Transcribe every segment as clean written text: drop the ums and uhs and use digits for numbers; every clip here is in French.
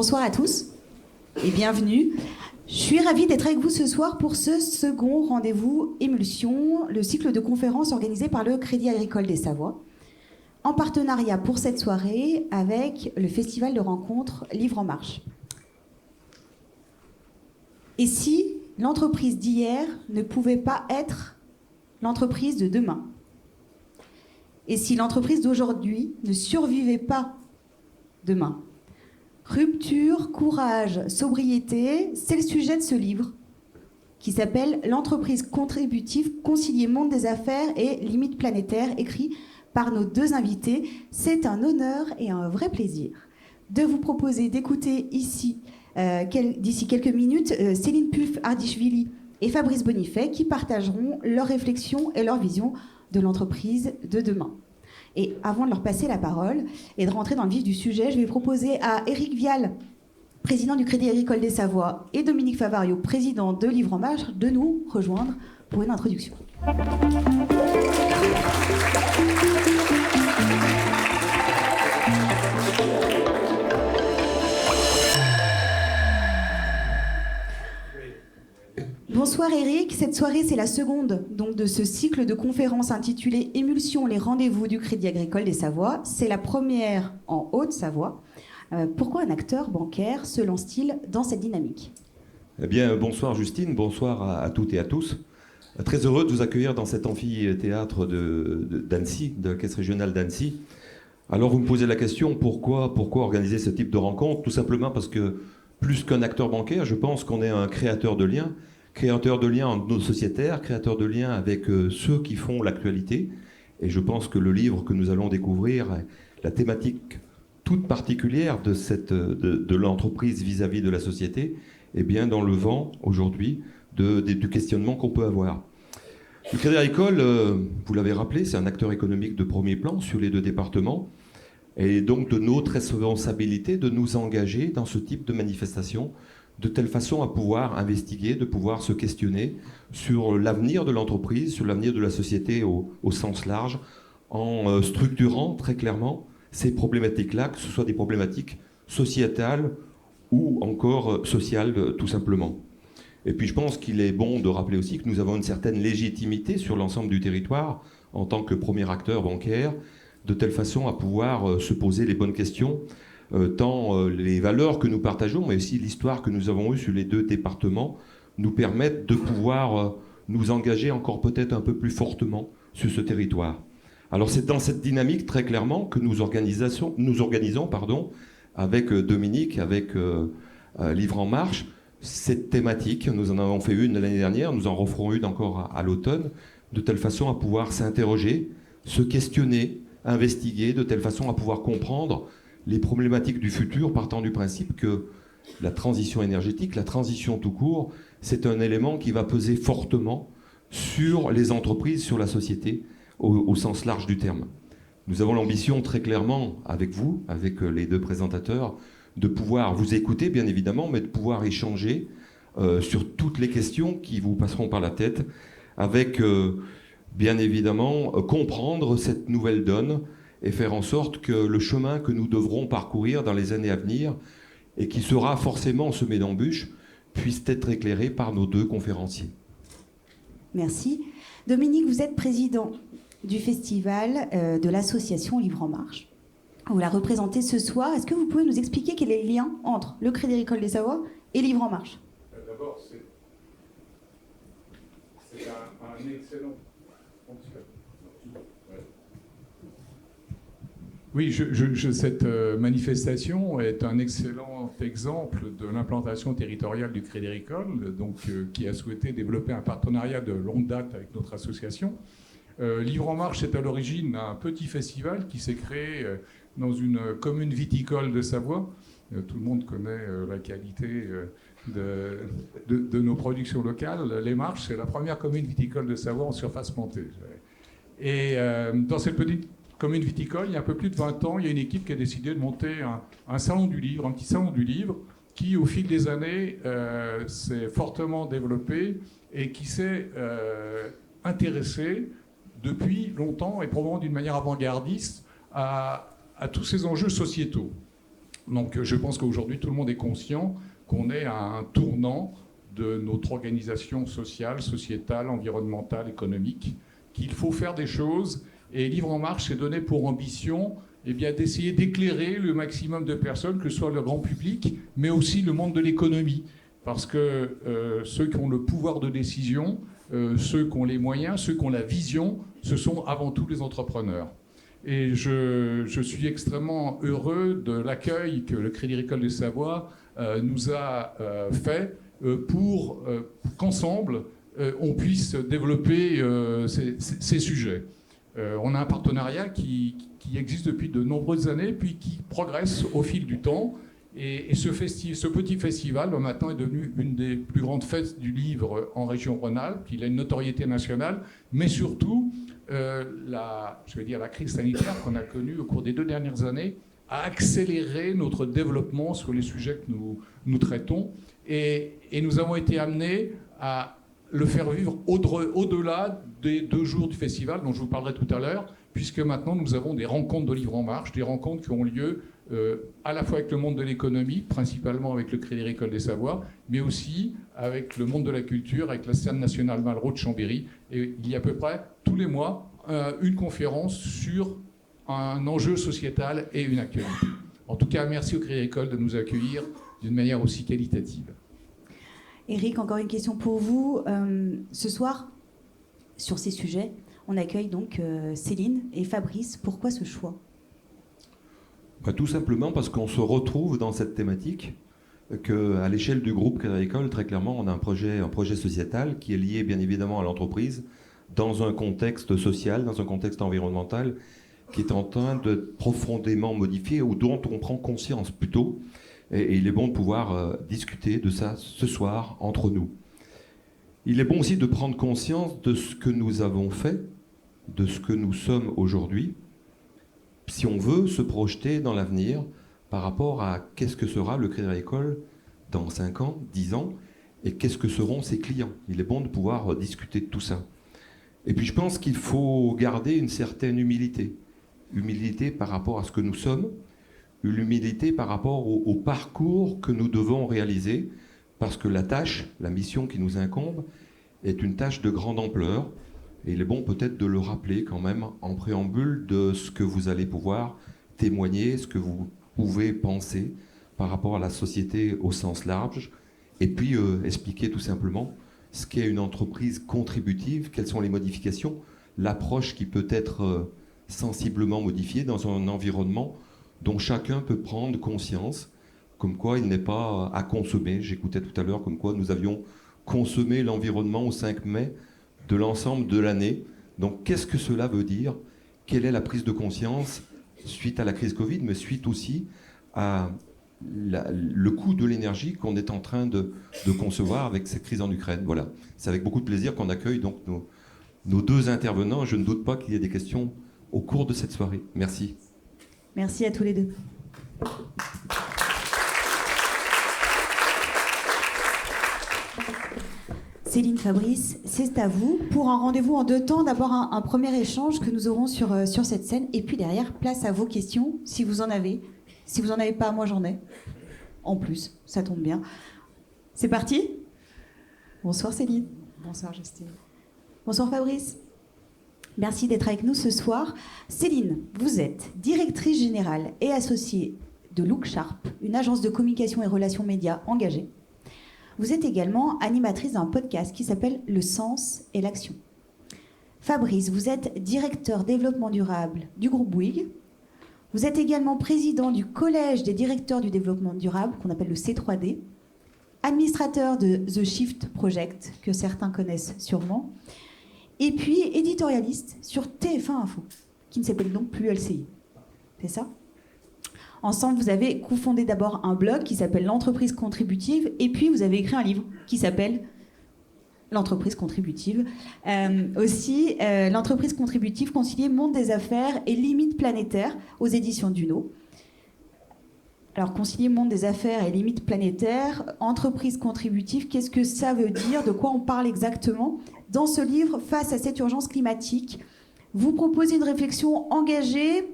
Bonsoir à tous et bienvenue. Je suis ravie d'être avec vous ce soir pour ce second rendez-vous Émulsion, le cycle de conférences organisé par le Crédit Agricole des Savoies, en partenariat pour cette soirée avec le festival de rencontres Livre en Marche. Et si l'entreprise d'hier ne pouvait pas être l'entreprise de demain? Et si l'entreprise d'aujourd'hui ne survivait pas demain? Rupture, courage, sobriété, c'est le sujet de ce livre qui s'appelle « L'entreprise contributive, concilier monde des affaires et limites planétaires », écrit par nos deux invités. C'est un honneur et un vrai plaisir de vous proposer d'écouter ici, d'ici quelques minutes, Céline Puf-Ardichvili et Fabrice Bonifay qui partageront leurs réflexions et leur vision de l'entreprise de demain. Et avant de leur passer la parole et de rentrer dans le vif du sujet, je vais proposer à Éric Vial, président du Crédit Agricole des Savoies, et Dominique Favario, président de Livre en Marche, de nous rejoindre pour une introduction. Bonsoir Eric, cette soirée c'est la seconde donc, de ce cycle de conférences intitulé Émulsion, les rendez-vous du Crédit Agricole des Savoies. C'est la première en Haute-Savoie. Pourquoi un acteur bancaire se lance-t-il dans cette dynamique ? Eh bien, bonsoir Justine, bonsoir à toutes et à tous. Très heureux de vous accueillir dans cet amphithéâtre d'Annecy, de la Caisse régionale d'Annecy. Alors vous me posez la question, pourquoi organiser ce type de rencontre ? Tout simplement parce que plus qu'un acteur bancaire, je pense qu'on est un créateur de liens entre nos sociétaires, créateur de liens avec ceux qui font l'actualité. Et je pense que le livre que nous allons découvrir, la thématique toute particulière de l'entreprise vis-à-vis de la société, est bien dans le vent aujourd'hui du questionnement qu'on peut avoir. Le Crédit Agricole, vous l'avez rappelé, c'est un acteur économique de premier plan sur les deux départements. Et donc de notre responsabilité de nous engager dans ce type de manifestation, de telle façon à pouvoir investiguer, de pouvoir se questionner sur l'avenir de l'entreprise, sur l'avenir de la société au sens large, en structurant très clairement ces problématiques-là, que ce soit des problématiques sociétales ou encore sociales, tout simplement. Et puis je pense qu'il est bon de rappeler aussi que nous avons une certaine légitimité sur l'ensemble du territoire en tant que premier acteur bancaire, de telle façon à pouvoir se poser les bonnes questions, tant les valeurs que nous partageons, mais aussi l'histoire que nous avons eue sur les deux départements, nous permettent de pouvoir nous engager encore peut-être un peu plus fortement sur ce territoire. Alors c'est dans cette dynamique très clairement que nous organisons avec Dominique, avec Livre en Marche, cette thématique. Nous en avons fait une l'année dernière, nous en referons une encore à l'automne, de telle façon à pouvoir s'interroger, se questionner, investiguer, de telle façon à pouvoir comprendre les problématiques du futur, partant du principe que la transition énergétique, la transition tout court, c'est un élément qui va peser fortement sur les entreprises, sur la société, au sens large du terme. Nous avons l'ambition très clairement, avec vous, avec les deux présentateurs, de pouvoir vous écouter, bien évidemment, mais de pouvoir échanger sur toutes les questions qui vous passeront par la tête, avec, bien évidemment, comprendre cette nouvelle donne et faire en sorte que le chemin que nous devrons parcourir dans les années à venir, et qui sera forcément semé d'embûches, puisse être éclairé par nos deux conférenciers. Merci. Dominique, vous êtes président du festival de l'association Livre en Marche. Vous la représentez ce soir. Est-ce que vous pouvez nous expliquer quel est le lien entre le Crédit Agricole des Savoies et Livre en Marche ? D'abord, c'est un excellent... Oui, cette manifestation est un excellent exemple de l'implantation territoriale du Crédit Agricole, qui a souhaité développer un partenariat de longue date avec notre association. Livre en Marche est à l'origine un petit festival qui s'est créé dans une commune viticole de Savoie. Tout le monde connaît la qualité de nos productions locales. Les Marches, c'est la première commune viticole de Savoie en surface plantée. Et dans cette petite commune viticole, il y a un peu plus de 20 ans, il y a une équipe qui a décidé de monter un salon du livre, un petit salon du livre, qui, au fil des années, s'est fortement développé et qui s'est intéressé depuis longtemps, et probablement d'une manière avant-gardiste, à tous ces enjeux sociétaux. Donc je pense qu'aujourd'hui, tout le monde est conscient qu'on est à un tournant de notre organisation sociale, sociétale, environnementale, économique, qu'il faut faire des choses. Et Livre en Marche s'est donné pour ambition d'essayer d'éclairer le maximum de personnes, que ce soit le grand public, mais aussi le monde de l'économie. Parce que ceux qui ont le pouvoir de décision, ceux qui ont les moyens, ceux qui ont la vision, ce sont avant tout les entrepreneurs. Et je suis extrêmement heureux de l'accueil que le Crédit Agricole des Savoies nous a fait pour qu'ensemble, on puisse développer ces sujets. On a un partenariat qui existe depuis de nombreuses années, puis qui progresse au fil du temps. Et ce petit festival, maintenant, est devenu une des plus grandes fêtes du livre en région Rhône-Alpes. Il a une notoriété nationale, mais surtout, la crise sanitaire qu'on a connue au cours des 2 dernières années a accéléré notre développement sur les sujets que nous traitons. Et nous avons été amenés à le faire vivre au-delà des 2 jours du festival dont je vous parlerai tout à l'heure, puisque maintenant nous avons des rencontres de Livre en Marche, des rencontres qui ont lieu à la fois avec le monde de l'économie, principalement avec le Crédit Agricole des Savoies, mais aussi avec le monde de la culture, avec la scène nationale Malraux de Chambéry. Et il y a à peu près tous les mois une conférence sur un enjeu sociétal et une actualité. En tout cas, merci au Crédit Agricole de nous accueillir d'une manière aussi qualitative. Éric, encore une question pour vous. Ce soir, sur ces sujets, on accueille donc Céline et Fabrice. Pourquoi ce choix ? Tout simplement parce qu'on se retrouve dans cette thématique, qu'à l'échelle du groupe Crédit Agricole, très clairement, on a un projet sociétal qui est lié bien évidemment à l'entreprise, dans un contexte social, dans un contexte environnemental, qui est en train de profondément modifier, ou dont on prend conscience plutôt. Et il est bon de pouvoir discuter de ça ce soir entre nous. Il est bon aussi de prendre conscience de ce que nous avons fait, de ce que nous sommes aujourd'hui, si on veut se projeter dans l'avenir par rapport à qu'est-ce que sera le Crédit Agricole dans 5 ans, 10 ans, et qu'est-ce que seront ses clients. Il est bon de pouvoir discuter de tout ça. Et puis je pense qu'il faut garder une certaine humilité. Humilité par rapport à ce que nous sommes, l'humilité par rapport au parcours que nous devons réaliser, parce que la tâche, la mission qui nous incombe, est une tâche de grande ampleur. Et il est bon peut-être de le rappeler quand même en préambule de ce que vous allez pouvoir témoigner, ce que vous pouvez penser par rapport à la société au sens large, et puis expliquer tout simplement ce qu'est une entreprise contributive, quelles sont les modifications, l'approche qui peut être sensiblement modifiée dans un environnement dont chacun peut prendre conscience, comme quoi il n'est pas à consommer. J'écoutais tout à l'heure comme quoi nous avions consommé l'environnement au 5 mai de l'ensemble de l'année. Donc qu'est-ce que cela veut dire ? Quelle est la prise de conscience suite à la crise Covid, mais suite aussi à le coût de l'énergie qu'on est en train de concevoir avec cette crise en Ukraine. Voilà, c'est avec beaucoup de plaisir qu'on accueille donc nos 2 intervenants. Je ne doute pas qu'il y ait des questions au cours de cette soirée. Merci. Merci à tous les 2. Céline, Fabrice, c'est à vous pour un rendez-vous en 2 temps. D'abord un premier échange que nous aurons sur cette scène, et puis derrière, place à vos questions, si vous en avez. Si vous n'en avez pas, moi j'en ai. En plus, ça tombe bien. C'est parti ? Bonsoir Céline. Bonsoir Justine. Bonsoir Fabrice. Merci d'être avec nous ce soir. Céline, vous êtes directrice générale et associée de Look Sharp, une agence de communication et relations médias engagée. Vous êtes également animatrice d'un podcast qui s'appelle Le Sens et l'Action. Fabrice, vous êtes directeur développement durable du groupe Bouygues. Vous êtes également président du Collège des directeurs du développement durable, qu'on appelle le C3D, administrateur de The Shift Project, que certains connaissent sûrement, et puis éditorialiste sur TF1 Info, qui ne s'appelle donc plus LCI. C'est ça ? Ensemble, vous avez cofondé d'abord un blog qui s'appelle L'entreprise contributive, et puis vous avez écrit un livre qui s'appelle L'entreprise contributive. L'entreprise contributive, concilier monde des affaires et limites planétaires aux éditions Duno. Alors, concilier monde des affaires et limites planétaires, entreprise contributive, qu'est-ce que ça veut dire ? De quoi on parle exactement ? Dans ce livre, face à cette urgence climatique, vous proposez une réflexion engagée,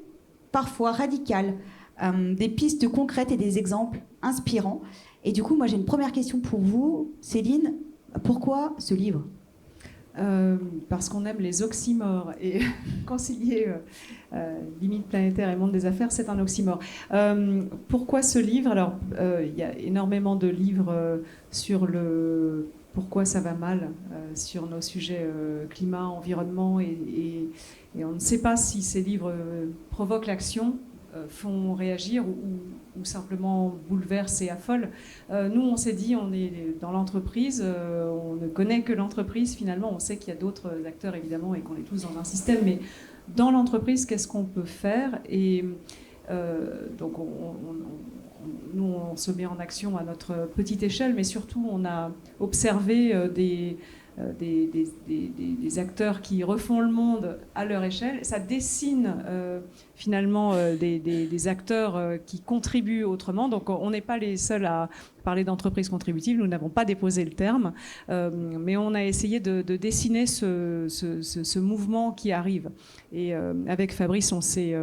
parfois radicale, des pistes concrètes et des exemples inspirants. Et du coup, moi, j'ai une première question pour vous. Céline, pourquoi ce livre ? Parce qu'on aime les oxymores et concilier limite planétaire et monde des affaires, c'est un oxymore. Pourquoi ce livre ? Alors, il y a énormément de livres sur le pourquoi ça va mal, sur nos sujets climat, environnement, et on ne sait pas si ces livres provoquent l'action, font réagir ou simplement bouleversent et affolent. Nous, on s'est dit, on est dans l'entreprise, on ne connaît que l'entreprise. Finalement, on sait qu'il y a d'autres acteurs, évidemment, et qu'on est tous dans un système. Mais dans l'entreprise, qu'est-ce qu'on peut faire ? Et donc, nous, on se met en action à notre petite échelle, mais surtout, on a observé des acteurs qui refont le monde à leur échelle. Ça dessine finalement des acteurs qui contribuent autrement. Donc on n'est pas les seuls à parler d'entreprise contributive, nous n'avons pas déposé le terme, mais on a essayé de dessiner ce mouvement qui arrive. Et avec Fabrice, on s'est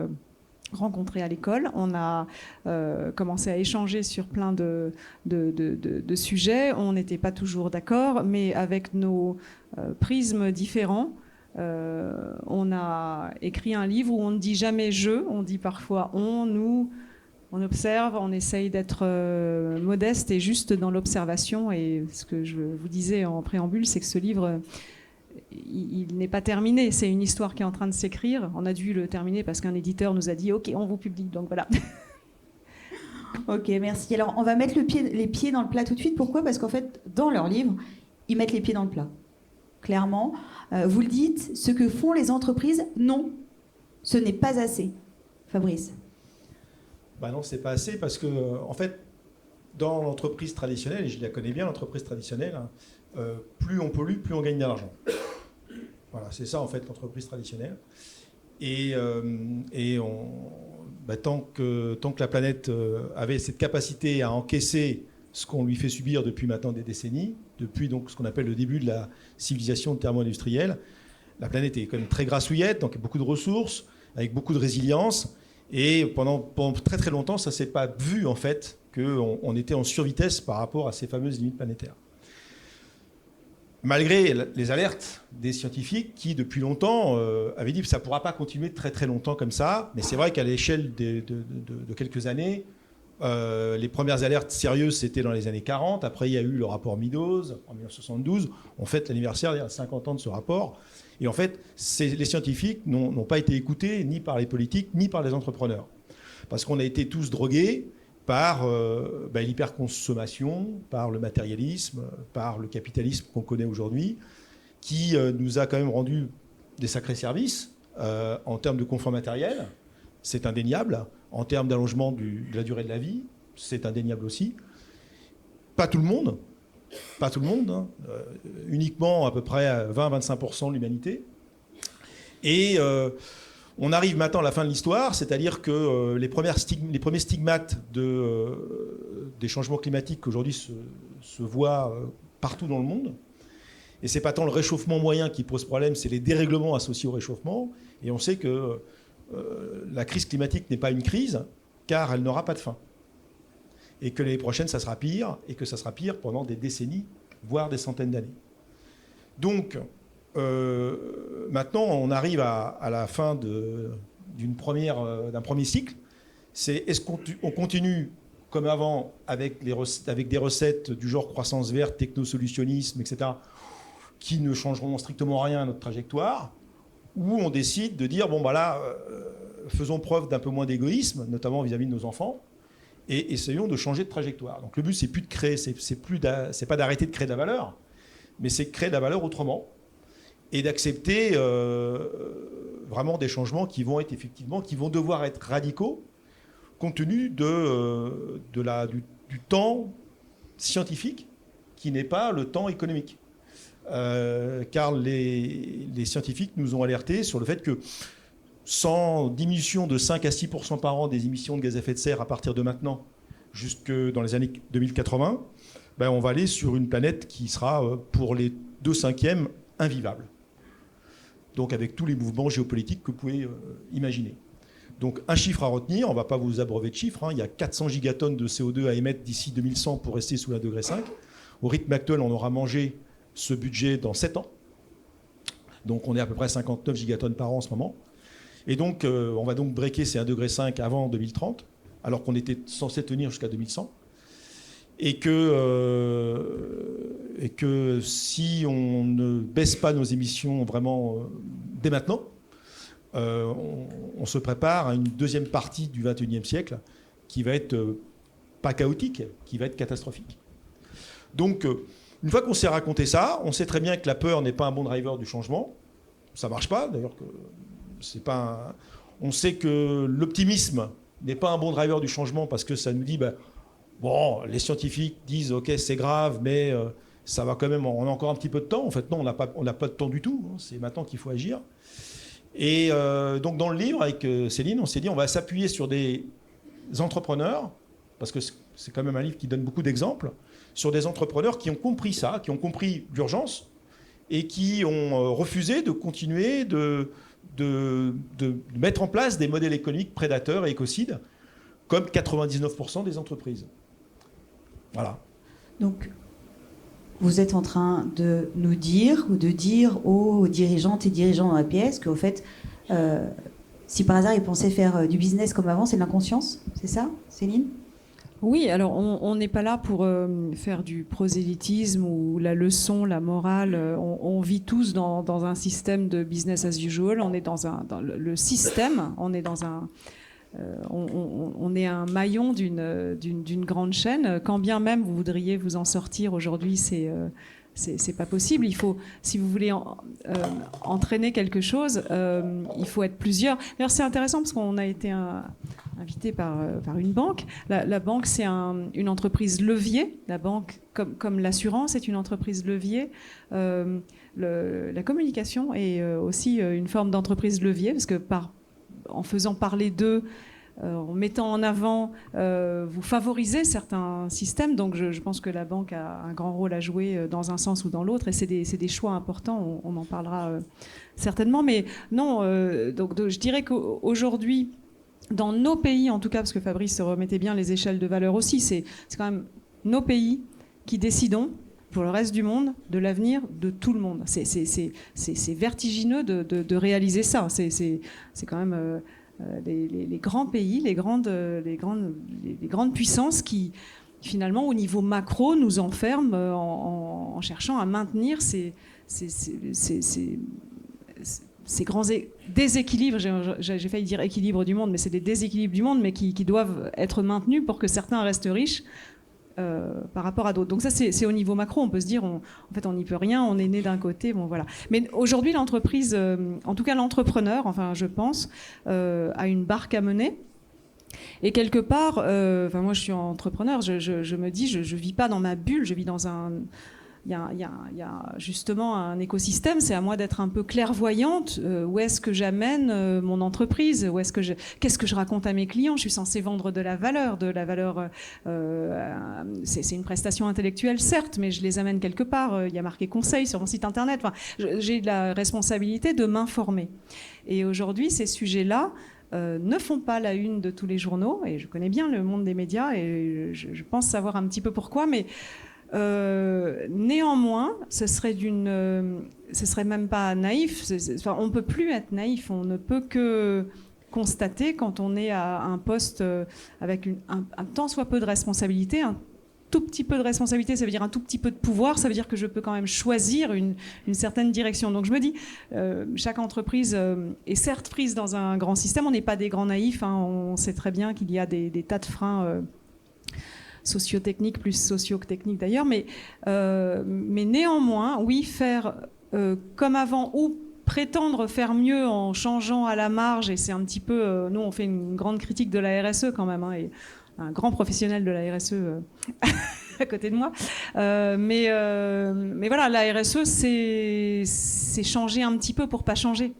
rencontrés à l'école, on a commencé à échanger sur plein de sujets, on n'était pas toujours d'accord, mais avec nos prismes différents, on a écrit un livre où on ne dit jamais « je », on dit parfois « on », « nous », on observe, on essaye d'être modeste et juste dans l'observation. Et ce que je vous disais en préambule, c'est que ce livre, il n'est pas terminé, c'est une histoire qui est en train de s'écrire. On a dû le terminer parce qu'un éditeur nous a dit « ok, on vous publie », donc voilà. Ok, merci. Alors, on va mettre les pieds dans le plat tout de suite. Pourquoi ? Parce qu'en fait, dans leur livre, ils mettent les pieds dans le plat. Clairement, vous le dites, ce que font les entreprises, non, ce n'est pas assez. Fabrice ? Non, c'est pas assez parce que, en fait, dans l'entreprise traditionnelle, et je la connais bien, l'entreprise traditionnelle, plus on pollue, plus on gagne de l'argent. Voilà, c'est ça, en fait, l'entreprise traditionnelle. Et tant que la planète avait cette capacité à encaisser ce qu'on lui fait subir depuis maintenant des décennies, depuis donc ce qu'on appelle le début de la civilisation thermo-industrielle, la planète est quand même très grassouillette, donc beaucoup de ressources, avec beaucoup de résilience. Et pendant très très longtemps, ça ne s'est pas vu en fait qu'on était en survitesse par rapport à ces fameuses limites planétaires. Malgré les alertes des scientifiques qui, depuis longtemps, avaient dit que ça ne pourra pas continuer très très longtemps comme ça. Mais c'est vrai qu'à l'échelle de quelques années, les premières alertes sérieuses, c'était dans les années 40. Après, il y a eu le rapport Meadows en 1972. On fête l'anniversaire, il y a 50 ans de ce rapport. Et en fait, les scientifiques n'ont pas été écoutés ni par les politiques, ni par les entrepreneurs. Parce qu'on a été tous drogués par l'hyperconsommation, par le matérialisme, par le capitalisme qu'on connaît aujourd'hui, qui nous a quand même rendu des sacrés services en termes de confort matériel, c'est indéniable. En termes d'allongement de la durée de la vie, c'est indéniable aussi. Pas tout le monde. Pas tout le monde, hein. Uniquement à peu près 20-25% de l'humanité. Et on arrive maintenant à la fin de l'histoire, c'est-à-dire que les premiers stigmates des changements climatiques qu'aujourd'hui se voient partout dans le monde. Et c'est pas tant le réchauffement moyen qui pose problème, c'est les dérèglements associés au réchauffement. Et on sait que la crise climatique n'est pas une crise, car elle n'aura pas de fin. Et que l'année prochaine, ça sera pire, et que ça sera pire pendant des décennies, voire des centaines d'années. Donc, maintenant, on arrive à la fin d'un premier cycle. C'est est-ce qu'on continue comme avant avec des recettes du genre croissance verte, technosolutionnisme, etc., qui ne changeront strictement rien à notre trajectoire, ou on décide de dire, faisons preuve d'un peu moins d'égoïsme, notamment vis-à-vis de nos enfants, et essayons de changer de trajectoire. Donc le but, c'est plus de créer, c'est pas d'arrêter de créer de la valeur, mais c'est de créer de la valeur autrement et d'accepter vraiment des changements qui vont devoir être radicaux compte tenu du temps scientifique qui n'est pas le temps économique. Car les scientifiques nous ont alertés sur le fait que sans diminution de 5 à 6% par an des émissions de gaz à effet de serre à partir de maintenant, jusque dans les années 2080, on va aller sur une planète qui sera, pour les 2/5, invivable. Donc avec tous les mouvements géopolitiques que vous pouvez imaginer. Donc un chiffre à retenir, on ne va pas vous abreuver de chiffres, il y a 400 gigatonnes de CO2 à émettre d'ici 2100 pour rester sous 1,5 degré. Au rythme actuel, on aura mangé ce budget dans 7 ans. Donc on est à peu près 59 gigatonnes par an en ce moment. Et donc on va donc breaker ces 1,5 degré avant 2030, alors qu'on était censé tenir jusqu'à 2100. Et que si on ne baisse pas nos émissions vraiment dès maintenant, on se prépare à une deuxième partie du XXIe siècle qui va être pas chaotique, qui va être catastrophique. Donc, une fois qu'on s'est raconté ça, on sait très bien que la peur n'est pas un bon driver du changement. Ça marche pas, d'ailleurs. On sait que l'optimisme n'est pas un bon driver du changement parce que ça nous dit, bon, les scientifiques disent, ok, c'est grave, mais ça va quand même, on a encore un petit peu de temps. En fait, non, on n'a pas de temps du tout. C'est maintenant qu'il faut agir. Et donc, dans le livre, avec Céline, on s'est dit, on va s'appuyer sur des entrepreneurs, parce que c'est quand même un livre qui donne beaucoup d'exemples, sur des entrepreneurs qui ont compris ça, qui ont compris l'urgence, et qui ont refusé de continuer de mettre en place des modèles économiques prédateurs et écocides, comme 99% des entreprises. Voilà. Donc, vous êtes en train de nous dire, ou de dire aux dirigeantes et dirigeants dans la pièce, qu'au fait, si par hasard ils pensaient faire du business comme avant, c'est de l'inconscience, c'est ça, Céline ? Oui, alors on n'est pas là pour faire du prosélytisme ou la leçon, la morale. On vit tous dans un système de business as usual. On est dans le système. On est dans un on est un maillon d'une grande chaîne. Quand bien même vous voudriez vous en sortir aujourd'hui, c'est pas possible. Il faut, si vous voulez entraîner quelque chose, il faut être plusieurs. D'ailleurs, c'est intéressant parce qu'on a été invité par une banque. La banque, c'est une entreprise levier. La banque, comme l'assurance, est une entreprise levier. La communication est aussi une forme d'entreprise levier parce que en faisant parler d'eux, en mettant en avant, vous favorisez certains systèmes. Donc je pense que la banque a un grand rôle à jouer dans un sens ou dans l'autre. Et c'est des choix importants. On en parlera certainement. Mais non, donc je dirais qu'aujourd'hui, dans nos pays, en tout cas, parce que Fabrice remettait bien les échelles de valeur aussi, c'est quand même nos pays qui décidons pour le reste du monde, de l'avenir de tout le monde. C'est vertigineux de réaliser ça. C'est quand même les grands pays, les grandes puissances qui, finalement, au niveau macro, nous enferment en cherchant à maintenir ces grands déséquilibres, j'ai failli dire équilibre du monde, mais c'est des déséquilibres du monde, mais qui doivent être maintenus pour que certains restent riches. Par rapport à d'autres. Donc ça, c'est au niveau macro. On peut se dire, en fait, on n'y peut rien, on est né d'un côté, bon voilà. Mais aujourd'hui, l'entreprise, en tout cas l'entrepreneur, enfin je pense, a une barque à mener. Et quelque part, moi je suis entrepreneur, je me dis, je vis pas dans ma bulle, je vis dans un... Il y a justement un écosystème, c'est à moi d'être un peu clairvoyante. Où est-ce que j'amène mon entreprise ? Qu'est-ce que je raconte à mes clients ? Je suis censée vendre de la valeur. C'est une prestation intellectuelle, certes, mais je les amène quelque part. Il y a marqué conseil sur mon site internet. Enfin, j'ai la responsabilité de m'informer. Et aujourd'hui, ces sujets-là ne font pas la une de tous les journaux. Et je connais bien le monde des médias et je pense savoir un petit peu pourquoi, mais néanmoins, ce serait même pas naïf. On peut plus être naïf. On ne peut que constater quand on est à un poste avec un tant soit peu de responsabilité, un tout petit peu de responsabilité, ça veut dire un tout petit peu de pouvoir, ça veut dire que je peux quand même choisir une certaine direction. Donc je me dis, chaque entreprise est certes prise dans un grand système. On n'est pas des grands naïfs. On sait très bien qu'il y a des tas de freins. Socio-technique plus socio-technique d'ailleurs, mais néanmoins, oui, faire comme avant ou prétendre faire mieux en changeant à la marge, et c'est un petit peu... nous, on fait une grande critique de la RSE quand même, et un grand professionnel de la RSE à côté de moi. Mais voilà, la RSE, c'est changer un petit peu pour pas changer.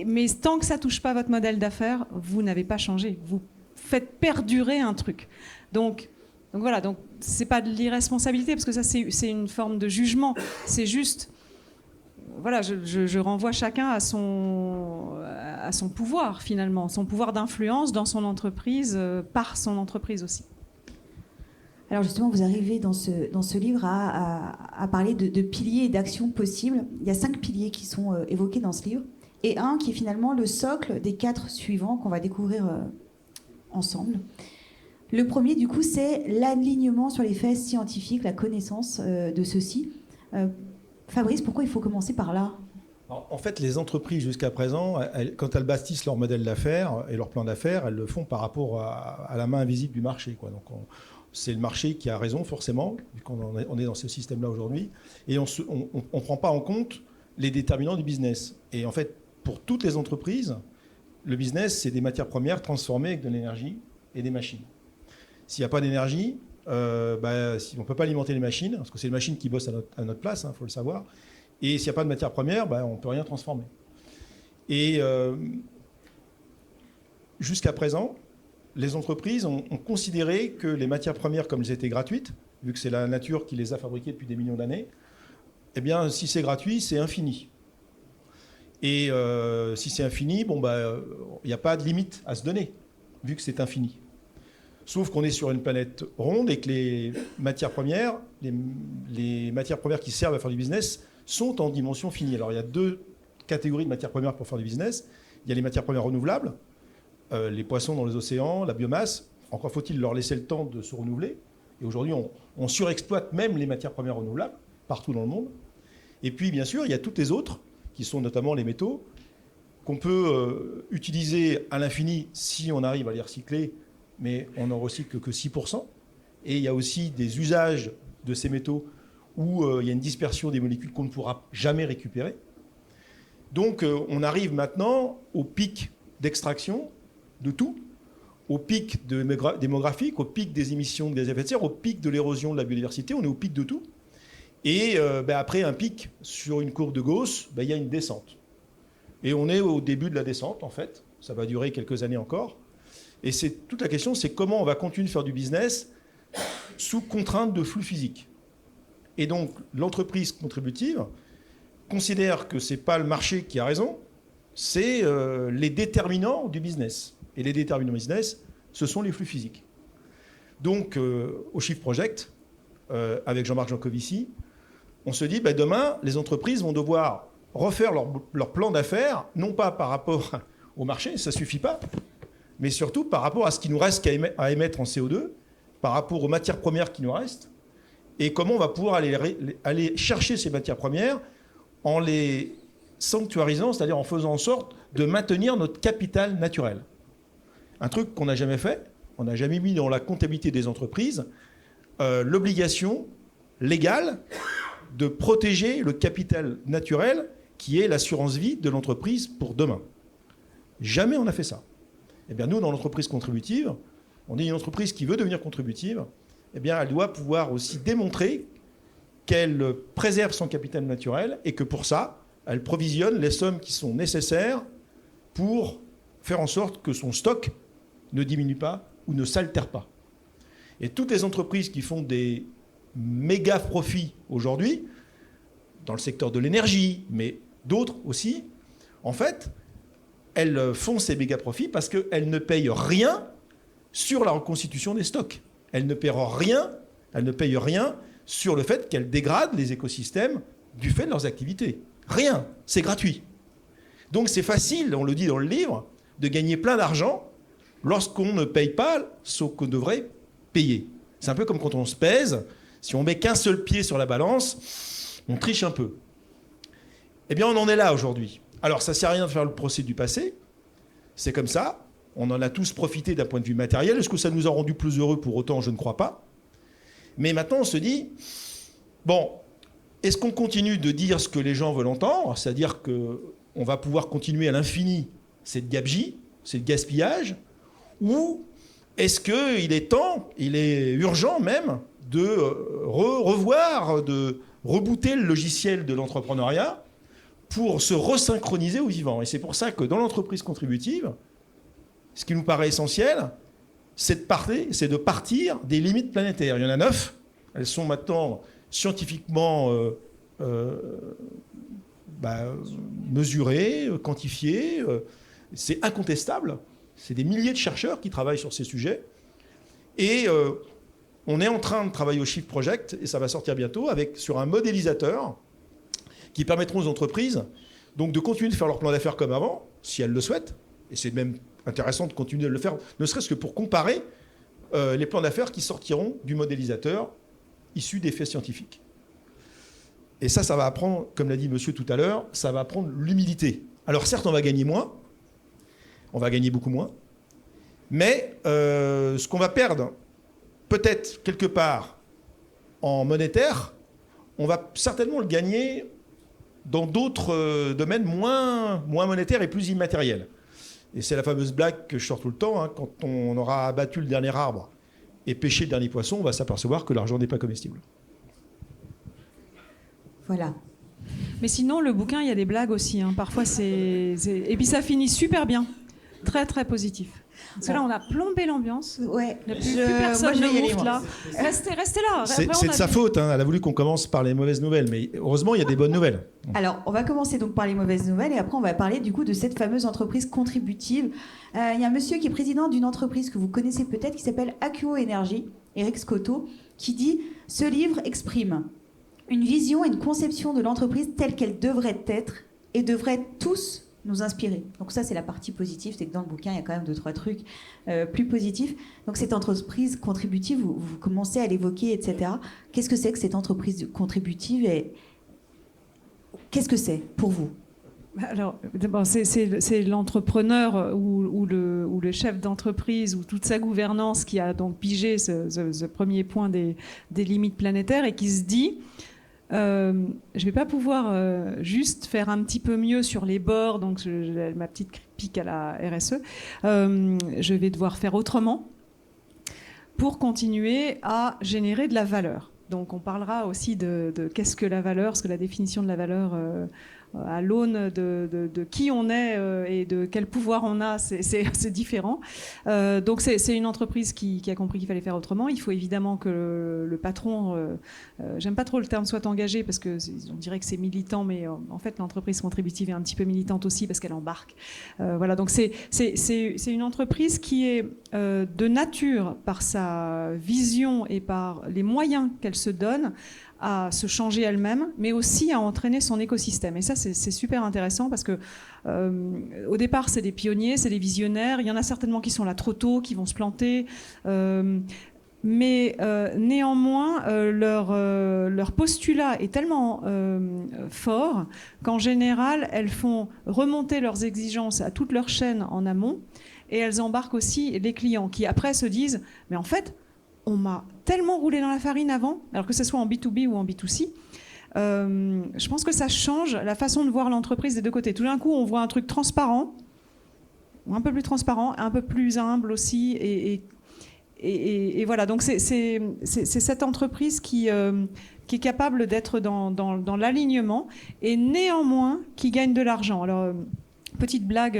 Mais tant que ça touche pas votre modèle d'affaires, vous n'avez pas changé. Vous faites perdurer un truc. Donc voilà, donc c'est pas de l'irresponsabilité parce que ça c'est une forme de jugement. C'est juste, voilà, je renvoie chacun à à son pouvoir finalement, son pouvoir d'influence dans son entreprise, par son entreprise aussi. Alors justement, vous arrivez dans ce livre à parler de piliers et d'actions possibles. Il y a 5 piliers qui sont évoqués dans ce livre, et un qui est finalement le socle des 4 suivants qu'on va découvrir ensemble. Le premier, du coup, c'est l'alignement sur les faits scientifiques, la connaissance de ceux-ci. Fabrice, pourquoi il faut commencer par là ? Alors, en fait, les entreprises, jusqu'à présent, quand elles bâtissent leur modèle d'affaires et leur plan d'affaires, elles le font par rapport à la main invisible du marché, quoi. Donc, c'est le marché qui a raison, forcément, vu qu'on est dans ce système-là aujourd'hui. Et on ne prend pas en compte les déterminants du business. Et en fait, pour toutes les entreprises, le business, c'est des matières premières transformées avec de l'énergie et des machines. S'il n'y a pas d'énergie, on ne peut pas alimenter les machines, parce que c'est les machines qui bossent à notre place, il faut le savoir. Et s'il n'y a pas de matières premières, on ne peut rien transformer. Et jusqu'à présent, les entreprises ont considéré que les matières premières, comme elles étaient gratuites, vu que c'est la nature qui les a fabriquées depuis des millions d'années, eh bien, si c'est gratuit, c'est infini. Et si c'est infini, il n'y a pas de limite à se donner, vu que c'est infini. Sauf qu'on est sur une planète ronde et que les matières premières, les matières premières qui servent à faire du business sont en dimension finie. Alors il y a 2 catégories de matières premières pour faire du business. Il y a les matières premières renouvelables, les poissons dans les océans, la biomasse. Encore faut-il leur laisser le temps de se renouveler. Et aujourd'hui, on surexploite même les matières premières renouvelables partout dans le monde. Et puis, bien sûr, il y a toutes les autres, qui sont notamment les métaux, qu'on peut utiliser à l'infini si on arrive à les recycler, mais on n'en recycle que 6%. Et il y a aussi des usages de ces métaux où il y a une dispersion des molécules qu'on ne pourra jamais récupérer. Donc on arrive maintenant au pic d'extraction de tout, au pic démographique, au pic des émissions de gaz à effet de serre, au pic de l'érosion de la biodiversité, on est au pic de tout. Et après un pic sur une courbe de Gauss, il y a une descente. Et on est au début de la descente, en fait. Ça va durer quelques années encore. Et toute la question, c'est comment on va continuer de faire du business sous contrainte de flux physique. Et donc, l'entreprise contributive considère que ce n'est pas le marché qui a raison, c'est les déterminants du business. Et les déterminants du business, ce sont les flux physiques. Donc, au Shift Project, avec Jean-Marc Jancovici, on se dit, demain, les entreprises vont devoir refaire leur plan d'affaires, non pas par rapport au marché, ça ne suffit pas, mais surtout par rapport à ce qui nous reste à émettre en CO2, par rapport aux matières premières qui nous restent, et comment on va pouvoir aller chercher ces matières premières en les sanctuarisant, c'est-à-dire en faisant en sorte de maintenir notre capital naturel. Un truc qu'on n'a jamais fait, on n'a jamais mis dans la comptabilité des entreprises, l'obligation légale de protéger le capital naturel qui est l'assurance vie de l'entreprise pour demain. Jamais on n'a fait ça. Eh bien, nous, dans l'entreprise contributive, on est une entreprise qui veut devenir contributive, eh bien, elle doit pouvoir aussi démontrer qu'elle préserve son capital naturel et que pour ça, elle provisionne les sommes qui sont nécessaires pour faire en sorte que son stock ne diminue pas ou ne s'altère pas. Et toutes les entreprises qui font des méga profits aujourd'hui, dans le secteur de l'énergie, mais d'autres aussi, en fait, elles font ces méga profits parce qu'elles ne payent rien sur la reconstitution des stocks. Elles ne payent rien sur le fait qu'elles dégradent les écosystèmes du fait de leurs activités. Rien, c'est gratuit. Donc c'est facile, on le dit dans le livre, de gagner plein d'argent lorsqu'on ne paye pas ce qu'on devrait payer. C'est un peu comme quand on se pèse, si on met qu'un seul pied sur la balance, on triche un peu. Eh bien on en est là aujourd'hui. Alors ça ne sert à rien de faire le procès du passé, c'est comme ça, on en a tous profité d'un point de vue matériel. Est-ce que ça nous a rendu plus heureux pour autant? Je ne crois pas. Mais maintenant on se dit, bon, est-ce qu'on continue de dire ce que les gens veulent entendre, c'est-à-dire qu'on va pouvoir continuer à l'infini cette gabegie, ce gaspillage, ou est-ce qu'il est temps, il est urgent même, de revoir, de rebooter le logiciel de l'entrepreneuriat pour se resynchroniser au vivant? Et c'est pour ça que dans l'entreprise contributive, ce qui nous paraît essentiel, c'est de partir des limites planétaires. Il y en a 9, elles sont maintenant scientifiquement mesurées, quantifiées. C'est incontestable. C'est des milliers de chercheurs qui travaillent sur ces sujets. Et on est en train de travailler au Shift Project, et ça va sortir bientôt, sur un modélisateur qui permettront aux entreprises donc, de continuer de faire leur plan d'affaires comme avant, si elles le souhaitent. Et c'est même intéressant de continuer de le faire, ne serait-ce que pour comparer les plans d'affaires qui sortiront du modélisateur issus des faits scientifiques. Et ça va apprendre, comme l'a dit monsieur tout à l'heure, ça va apprendre l'humilité. Alors certes, on va gagner moins, on va gagner beaucoup moins, mais ce qu'on va perdre, peut-être quelque part en monétaire, on va certainement le gagner dans d'autres domaines moins monétaires et plus immatériels. Et c'est la fameuse blague que je sors tout le temps, hein, quand on aura abattu le dernier arbre et pêché le dernier poisson, on va s'apercevoir que l'argent n'est pas comestible. Voilà. Mais sinon, le bouquin, il y a des blagues aussi. Hein. Parfois, et puis ça finit super bien. Très, très positif. Parce que là, on a plombé l'ambiance. Ouais. Il n'y a plus personne moi, je vais y ne aller, mouffe, là. Restez là. C'est Après, de sa faute, hein. Elle a voulu qu'on commence par les mauvaises nouvelles, mais heureusement, il y a des bonnes nouvelles. Alors, on va commencer donc par les mauvaises nouvelles et après, on va parler du coup de cette fameuse entreprise contributive. Il y a un monsieur qui est président d'une entreprise que vous connaissez peut-être qui s'appelle Akuo Energy, Eric Scotto, qui dit « Ce livre exprime une vision et une conception de l'entreprise telle qu'elle devrait être et devrait tous nous inspirer. » Donc ça, c'est la partie positive, c'est que dans le bouquin, il y a quand même 2-3 trucs plus positifs. Donc cette entreprise contributive, vous commencez à l'évoquer, etc. Qu'est-ce que c'est que cette entreprise contributive et qu'est-ce que c'est pour vous ? Alors, c'est l'entrepreneur ou le chef d'entreprise ou toute sa gouvernance qui a donc pigé ce premier point des limites planétaires et qui se dit je ne vais pas pouvoir juste faire un petit peu mieux sur les bords, donc j'ai ma petite pique à la RSE, je vais devoir faire autrement pour continuer à générer de la valeur. Donc on parlera aussi de qu'est-ce que la valeur, parce que la définition de la valeur à l'aune de qui on est et de quel pouvoir on a, c'est différent. Donc c'est une entreprise qui a compris qu'il fallait faire autrement. Il faut évidemment que le patron, j'aime pas trop le terme soit engagé parce que on dirait que c'est militant, mais en fait l'entreprise contributive est un petit peu militante aussi parce qu'elle embarque. Voilà, donc c'est une entreprise qui est de nature par sa vision et par les moyens qu'elle se donne à se changer elle-même, mais aussi à entraîner son écosystème. Et ça, c'est super intéressant parce que au départ, c'est des pionniers, c'est des visionnaires. Il y en a certainement qui sont là trop tôt, qui vont se planter. Mais néanmoins, leur postulat est tellement fort qu'en général, elles font remonter leurs exigences à toute leur chaîne en amont et elles embarquent aussi les clients qui après se disent « mais en fait, on m'a tellement roulé dans la farine avant, alors que ce soit en B2B ou en B2C, je pense que ça change la façon de voir l'entreprise des deux côtés. Tout d'un coup, on voit un truc transparent, ou un peu plus transparent, un peu plus humble aussi, et voilà. Donc c'est cette entreprise qui est capable d'être dans l'alignement et néanmoins qui gagne de l'argent. Alors petite blague,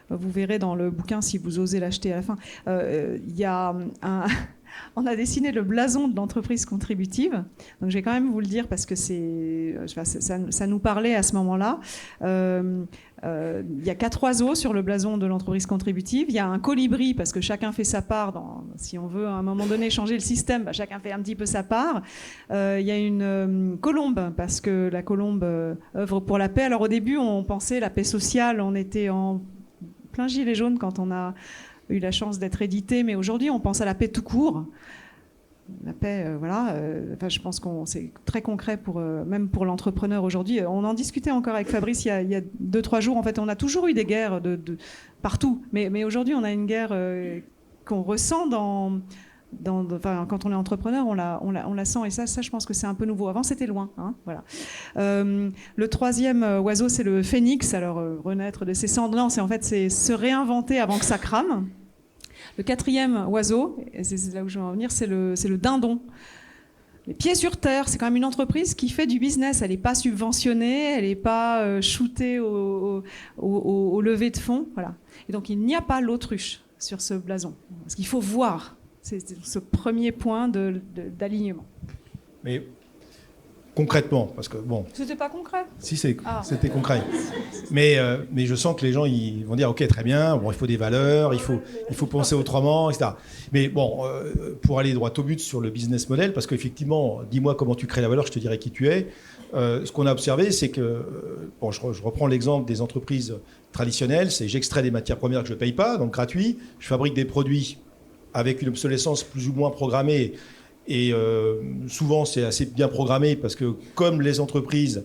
vous verrez dans le bouquin si vous osez l'acheter à la fin. Il y a on a dessiné le blason de l'entreprise contributive. Donc, je vais quand même vous le dire parce que ça nous parlait à ce moment-là. Il y a 4 oiseaux sur le blason de l'entreprise contributive. Il y a un colibri parce que chacun fait sa part. Si on veut à un moment donné changer le système, chacun fait un petit peu sa part. Il y a une colombe parce que la colombe œuvre pour la paix. Alors au début, on pensait la paix sociale. On était en plein gilet jaune quand on a eu la chance d'être édité, mais aujourd'hui on pense à la paix tout court. La paix, voilà. Je pense que c'est très concret même pour l'entrepreneur aujourd'hui. On en discutait encore avec Fabrice il y a 2-3 jours. En fait, on a toujours eu des guerres partout, mais aujourd'hui on a une guerre qu'on ressent quand on est entrepreneur, on la sent, et ça, je pense que c'est un peu nouveau. Avant, c'était loin. Hein, voilà. Le 3e oiseau, c'est le phénix. Alors, renaître de ses cendres, non, c'est se réinventer avant que ça crame. Le 4e oiseau, et c'est là où je veux en venir, c'est le dindon. Les pieds sur terre, c'est quand même une entreprise qui fait du business. Elle n'est pas subventionnée, elle n'est pas shootée au lever de fonds. Voilà. Et donc, il n'y a pas l'autruche sur ce blason. Parce qu'il faut voir. C'est ce premier point d'alignement. Mais concrètement, parce que bon. C'était pas concret. Si, c'était concret. Mais je sens que les gens ils vont dire ok, très bien, bon, il faut des valeurs, il faut penser autrement, etc. Mais bon, pour aller droit au but sur le business model, parce qu'effectivement, dis-moi comment tu crées la valeur, je te dirai qui tu es. Ce qu'on a observé, c'est que, bon, je reprends l'exemple des entreprises traditionnelles, c'est j'extrais des matières premières que je ne paye pas, donc gratuit, je fabrique des produits avec une obsolescence plus ou moins programmée. Et souvent, c'est assez bien programmé parce que comme les entreprises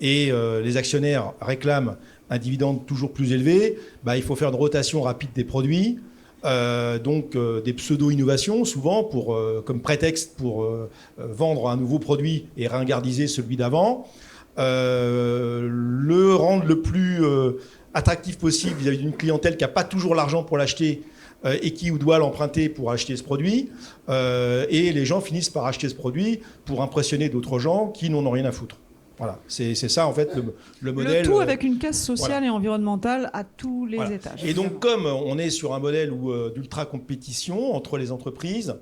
et les actionnaires réclament un dividende toujours plus élevé, bah, il faut faire une rotation rapide des produits, donc des pseudo-innovations souvent comme prétexte pour vendre un nouveau produit et ringardiser celui d'avant, le rendre le plus attractif possible vis-à-vis d'une clientèle qui n'a pas toujours l'argent pour l'acheter et qui doit l'emprunter pour acheter ce produit. Et les gens finissent par acheter ce produit pour impressionner d'autres gens qui n'en ont rien à foutre. Voilà, c'est ça en fait le modèle. Le tout avec une caisse sociale et environnementale à tous les étages. Et donc comme on est sur un modèle d'ultra-compétition entre les entreprises,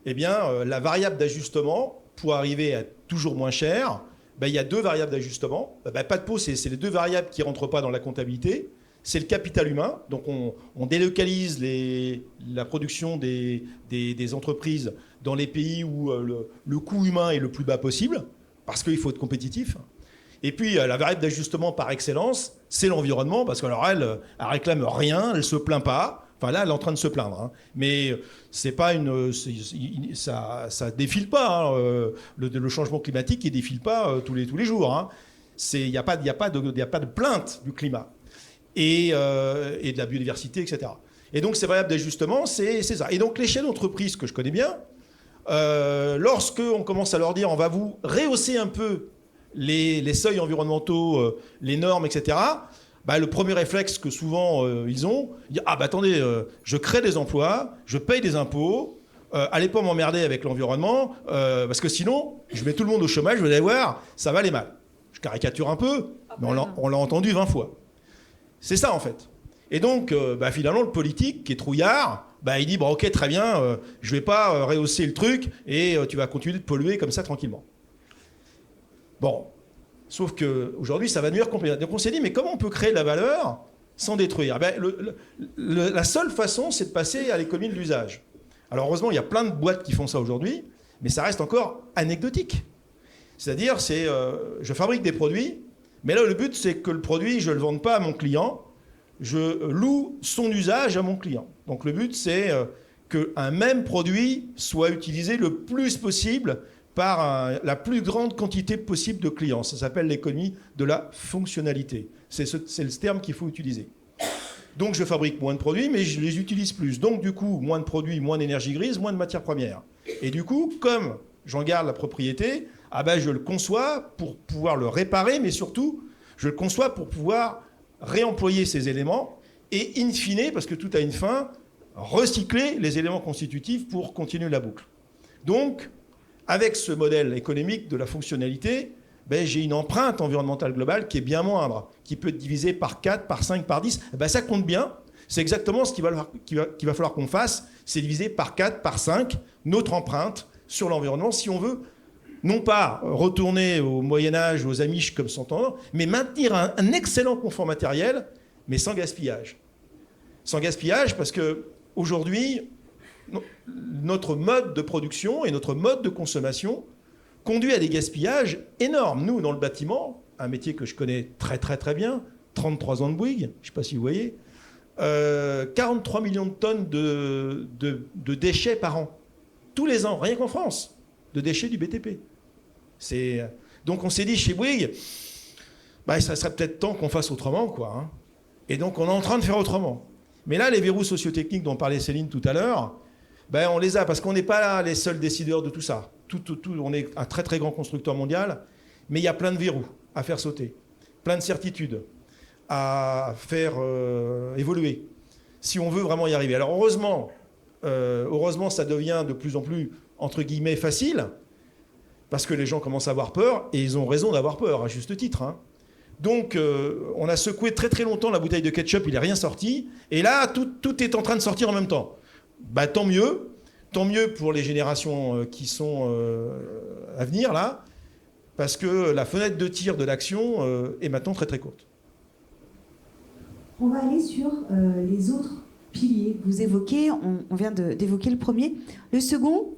eh bien la variable d'ajustement pour arriver à toujours moins cher, il y a deux variables d'ajustement. Pas de peau, c'est les deux variables qui ne rentrent pas dans la comptabilité. C'est le capital humain. Donc, on délocalise la production des entreprises dans les pays où le coût humain est le plus bas possible, parce qu'il faut être compétitif. Et puis, la variable d'ajustement par excellence, c'est l'environnement, parce qu'alors elle réclame rien, elle ne se plaint pas. Enfin, là, elle est en train de se plaindre. Hein. Mais c'est pas ça défile pas. Hein. Le changement climatique, il défile pas tous les jours. Hein. Il n'y a pas de plainte du climat. Et de la biodiversité, etc. Et donc, ces variables d'ajustement, c'est ça. Et donc, les chefs d'entreprise que je connais bien, lorsqu'on commence à leur dire on va vous rehausser un peu les seuils environnementaux, les normes, etc., le premier réflexe que souvent ils ont, ils disent attendez, je crée des emplois, je paye des impôts, allez pas m'emmerder avec l'environnement, parce que sinon, je mets tout le monde au chômage, vous allez voir, ça va aller mal. Je caricature un peu, mais on l'a entendu 20 fois. C'est ça, en fait. Et donc, finalement, le politique, qui est trouillard, il dit, ok, très bien, je ne vais pas rehausser le truc et tu vas continuer de polluer comme ça, tranquillement. Bon. Sauf qu'aujourd'hui, ça va devenir compliqué. Donc, on s'est dit, mais comment on peut créer de la valeur sans détruire ? La seule façon, c'est de passer à l'économie de l'usage. Alors, heureusement, il y a plein de boîtes qui font ça aujourd'hui, mais ça reste encore anecdotique. C'est-à-dire, je fabrique des produits, mais là, le but, c'est que le produit, je ne le vende pas à mon client, je loue son usage à mon client. Donc le but, c'est qu'un même produit soit utilisé le plus possible par la plus grande quantité possible de clients. Ça s'appelle l'économie de la fonctionnalité. C'est le terme qu'il faut utiliser. Donc je fabrique moins de produits, mais je les utilise plus. Donc du coup, moins de produits, moins d'énergie grise, moins de matières premières. Et du coup, comme j'en garde la propriété, je le conçois pour pouvoir le réparer, mais surtout, je le conçois pour pouvoir réemployer ces éléments et, in fine, parce que tout a une fin, recycler les éléments constitutifs pour continuer la boucle. Donc, avec ce modèle économique de la fonctionnalité, j'ai une empreinte environnementale globale qui est bien moindre, qui peut être divisée par 4, par 5, par 10. Ça compte bien. C'est exactement ce qu'il va falloir qu'on fasse, c'est diviser par 4, par 5 notre empreinte sur l'environnement si on veut non pas retourner au Moyen-Âge, aux Amish comme s'entend, mais maintenir un excellent confort matériel, mais sans gaspillage. Sans gaspillage parce qu'aujourd'hui, notre mode de production et notre mode de consommation conduit à des gaspillages énormes. Nous, dans le bâtiment, un métier que je connais très très très bien, 33 ans de Bouygues, je ne sais pas si vous voyez, 43 millions de tonnes de déchets par an. Tous les ans, rien qu'en France. De déchets du BTP. Donc on s'est dit chez Bouygues, ça serait peut-être temps qu'on fasse autrement, quoi. Hein. Et donc on est en train de faire autrement. Mais là, les verrous sociotechniques dont parlait Céline tout à l'heure, on les a parce qu'on n'est pas là les seuls décideurs de tout ça. On est un très très grand constructeur mondial, mais il y a plein de verrous à faire sauter, plein de certitudes à faire évoluer, si on veut vraiment y arriver. Alors heureusement, ça devient de plus en plus entre guillemets facile, parce que les gens commencent à avoir peur, et ils ont raison d'avoir peur, à juste titre. Hein. Donc, on a secoué très très longtemps la bouteille de ketchup, il n'est rien sorti, et là, tout est en train de sortir en même temps. Tant mieux pour les générations qui sont à venir, là. parce que la fenêtre de tir de l'action est maintenant très très courte. On va aller sur les autres piliers que vous évoquez. On vient d'évoquer le premier. Le second,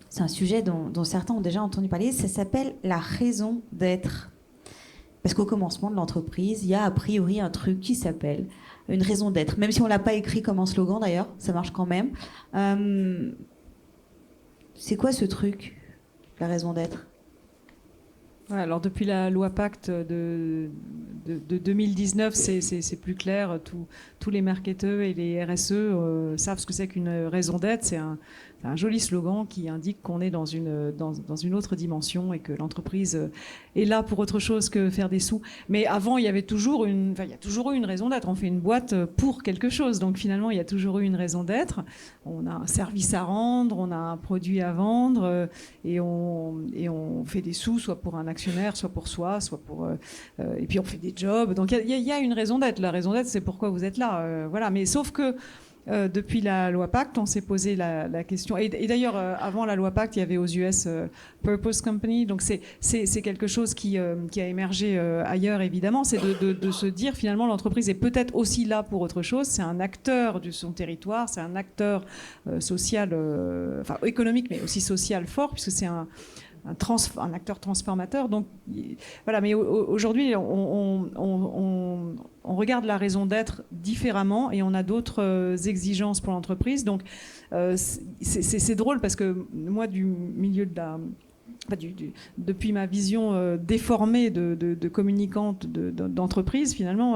c'est un sujet dont certains ont déjà entendu parler, ça s'appelle la raison d'être. Parce qu'au commencement de l'entreprise, il y a a priori un truc qui s'appelle une raison d'être. Même si on ne l'a pas écrit comme un slogan d'ailleurs, ça marche quand même. C'est quoi ce truc, la raison d'être ? Ouais, alors depuis la loi Pacte de 2019, c'est plus clair. Tous les marketeurs et les RSE savent ce que c'est qu'une raison d'être. C'est un joli slogan qui indique qu'on est dans une autre dimension et que l'entreprise est là pour autre chose que faire des sous. Mais avant, il y a toujours eu une raison d'être. On fait une boîte pour quelque chose. Donc finalement, il y a toujours eu une raison d'être. On a un service à rendre, on a un produit à vendre et on fait des sous, soit pour un actionnaire, soit pour soi, soit pour... et puis on fait des jobs. Donc il y a une raison d'être. La raison d'être, c'est pourquoi vous êtes là. Voilà. Mais sauf que depuis la loi Pacte, on s'est posé la question. Et d'ailleurs, avant la loi Pacte, il y avait aux US Purpose Company. Donc c'est quelque chose qui a émergé ailleurs, évidemment. C'est de se dire, finalement, l'entreprise est peut-être aussi là pour autre chose. C'est un acteur de son territoire, c'est un acteur social, enfin économique, mais aussi social fort, puisque c'est un acteur transformateur. Donc voilà, mais aujourd'hui, on regarde la raison d'être différemment et on a d'autres exigences pour l'entreprise. Donc c'est drôle parce que moi, du milieu de la... depuis ma vision déformée de communicante d'entreprise, finalement,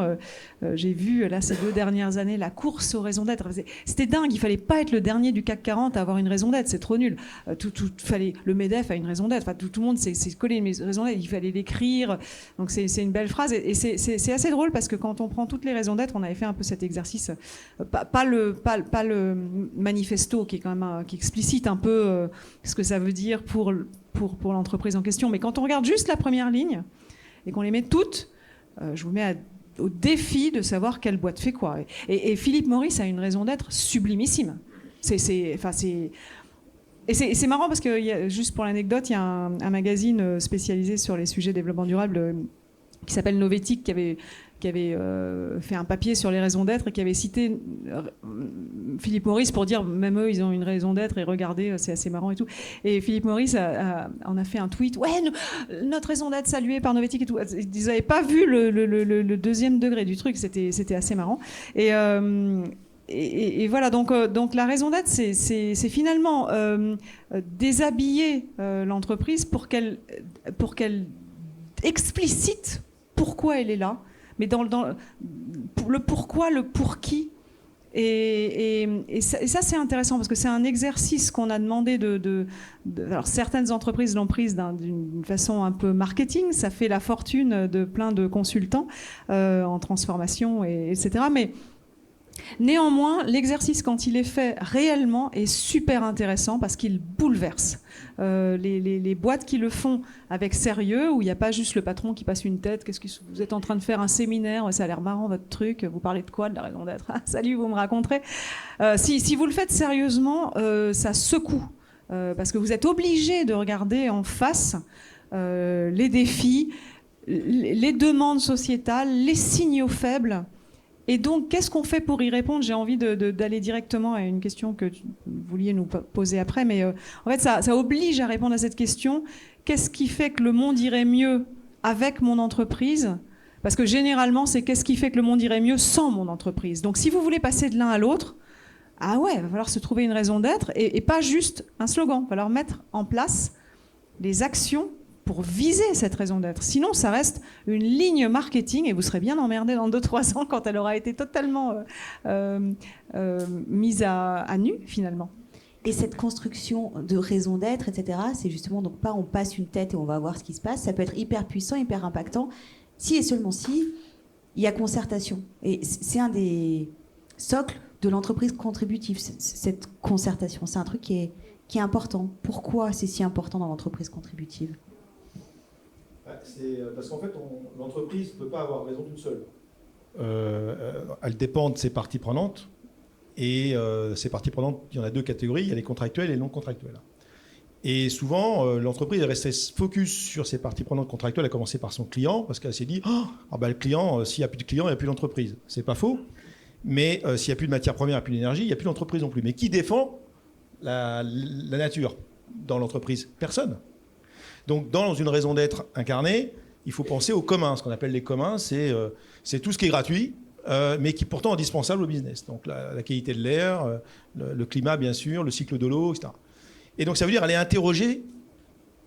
j'ai vu là ces 2 dernières années la course aux raisons d'être. C'était dingue, il fallait pas être le dernier du CAC 40 à avoir une raison d'être, c'est trop nul. Le MEDEF a une raison d'être, enfin, tout le monde s'est collé une raison d'être, il fallait l'écrire. Donc c'est une belle phrase et c'est assez drôle parce que quand on prend toutes les raisons d'être, on avait fait un peu cet exercice, pas le manifesto qui est quand même qui explicite un peu ce que ça veut dire pour l'entreprise en question. Mais quand on regarde juste la première ligne et qu'on les met toutes, je vous mets au défi de savoir quelle boîte fait quoi. Et Philip Morris a une raison d'être sublimissime. C'est marrant parce que, juste pour l'anecdote, il y a un magazine spécialisé sur les sujets développement durable qui s'appelle Novetic, qui avait fait un papier sur les raisons d'être et qui avait cité Philip Morris pour dire même eux ils ont une raison d'être et regardez c'est assez marrant et tout. Et Philip Morris en a fait un tweet, ouais, notre raison d'être saluée par Novetic et tout. Ils n'avaient pas vu le deuxième degré du truc, c'était assez marrant. Et voilà, donc la raison d'être, c'est finalement déshabiller l'entreprise pour qu'elle explicite pourquoi elle est là, mais dans le pourquoi, le pour qui. Et ça, c'est intéressant parce que c'est un exercice qu'on a demandé alors certaines entreprises l'ont prise d'une façon un peu marketing, ça fait la fortune de plein de consultants en transformation, etc. Mais néanmoins, l'exercice, quand il est fait réellement, est super intéressant parce qu'il bouleverse. Les boîtes qui le font avec sérieux, où il n'y a pas juste le patron qui passe une tête, qu'est-ce que vous êtes en train de faire un séminaire, ça a l'air marrant votre truc, vous parlez de quoi, de la raison d'être, salut, vous me raconterez. Si vous le faites sérieusement, ça secoue, parce que vous êtes obligé de regarder en face les défis, les demandes sociétales, les signaux faibles. Et donc, qu'est-ce qu'on fait pour y répondre ? J'ai envie d'aller directement à une question que vous vouliez nous poser après, mais en fait, ça oblige à répondre à cette question. Qu'est-ce qui fait que le monde irait mieux avec mon entreprise ? Parce que généralement, c'est qu'est-ce qui fait que le monde irait mieux sans mon entreprise ? Donc, si vous voulez passer de l'un à l'autre, ah ouais, il va falloir se trouver une raison d'être et pas juste un slogan. Il va falloir mettre en place des actions pour viser cette raison d'être. Sinon, ça reste une ligne marketing et vous serez bien emmerdé dans 2-3 ans quand elle aura été totalement mise à nu, finalement. Et cette construction de raison d'être, etc., c'est justement donc pas on passe une tête et on va voir ce qui se passe. Ça peut être hyper puissant, hyper impactant, si et seulement si il y a concertation. Et c'est un des socles de l'entreprise contributive, cette concertation. C'est un truc qui est important. Pourquoi c'est si important dans l'entreprise contributive ? C'est parce qu'en fait, l'entreprise ne peut pas avoir raison toute seule. Elle dépend de ses parties prenantes. Et ces parties prenantes, il y en a 2 catégories. Il y a les contractuelles et les non contractuelles. Et souvent, l'entreprise est restée focus sur ses parties prenantes contractuelles, à commencer par son client, parce qu'elle s'est dit le client, s'il n'y a plus de client, il n'y a plus d'entreprise. C'est pas faux. Mais s'il n'y a plus de matière première, il n'y a plus d'énergie, il n'y a plus d'entreprise non plus. Mais qui défend la nature dans l'entreprise? Personne. Donc, dans une raison d'être incarnée, il faut penser aux communs. Ce qu'on appelle les communs, c'est tout ce qui est gratuit, mais qui est pourtant indispensable au business. Donc, la qualité de l'air, le climat, bien sûr, le cycle de l'eau, etc. Et donc, ça veut dire aller interroger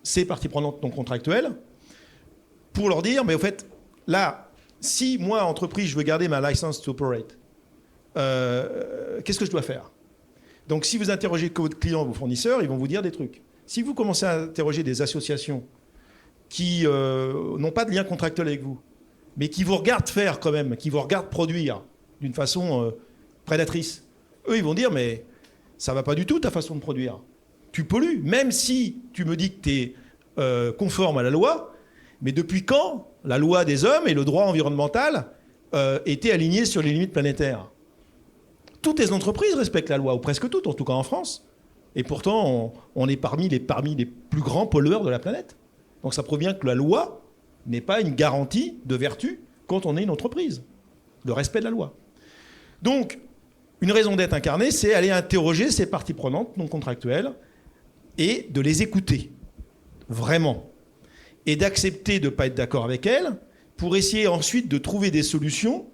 ces parties prenantes non contractuelles pour leur dire, mais au fait, là, si moi, entreprise, je veux garder ma license to operate, qu'est-ce que je dois faire? Donc, si vous interrogez vos clients, vos fournisseurs, ils vont vous dire des trucs. Si vous commencez à interroger des associations qui n'ont pas de lien contractuel avec vous, mais qui vous regardent faire quand même, qui vous regardent produire d'une façon prédatrice, eux, ils vont dire, mais ça ne va pas du tout ta façon de produire. Tu pollues, même si tu me dis que tu es conforme à la loi, mais depuis quand la loi des hommes et le droit environnemental étaient alignés sur les limites planétaires? Toutes les entreprises respectent la loi, ou presque toutes, en tout cas en France. Et pourtant, on est parmi les plus grands pollueurs de la planète. Donc ça provient que la loi n'est pas une garantie de vertu quand on est une entreprise. Le respect de la loi. Donc, une raison d'être incarnée, c'est aller interroger ces parties prenantes non contractuelles et de les écouter, vraiment. Et d'accepter de ne pas être d'accord avec elles pour essayer ensuite de trouver des solutions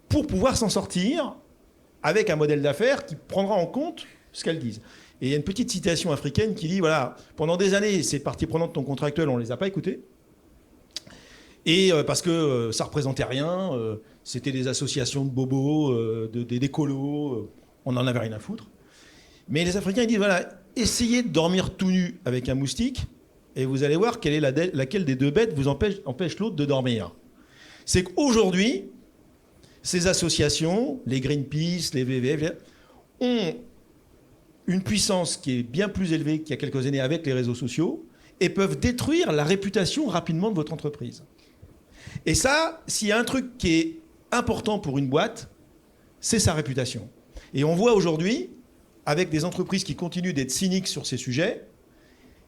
pour pouvoir s'en sortir avec un modèle d'affaires qui prendra en compte ce qu'elles disent. Et il y a une petite citation africaine qui dit, voilà, pendant des années, ces parties prenantes non contractuelles, on ne les a pas écoutées. Et parce que ça ne représentait rien, c'était des associations de bobos, d'écolos, on n'en avait rien à foutre. Mais les Africains, ils disent, voilà, essayez de dormir tout nu avec un moustique, et vous allez voir quelle est laquelle des deux bêtes vous empêche l'autre de dormir. C'est qu'aujourd'hui, ces associations, les Greenpeace, les WWF, ont une puissance qui est bien plus élevée qu'il y a quelques années avec les réseaux sociaux et peuvent détruire la réputation rapidement de votre entreprise. Et ça, s'il y a un truc qui est important pour une boîte, c'est sa réputation. Et on voit aujourd'hui, avec des entreprises qui continuent d'être cyniques sur ces sujets,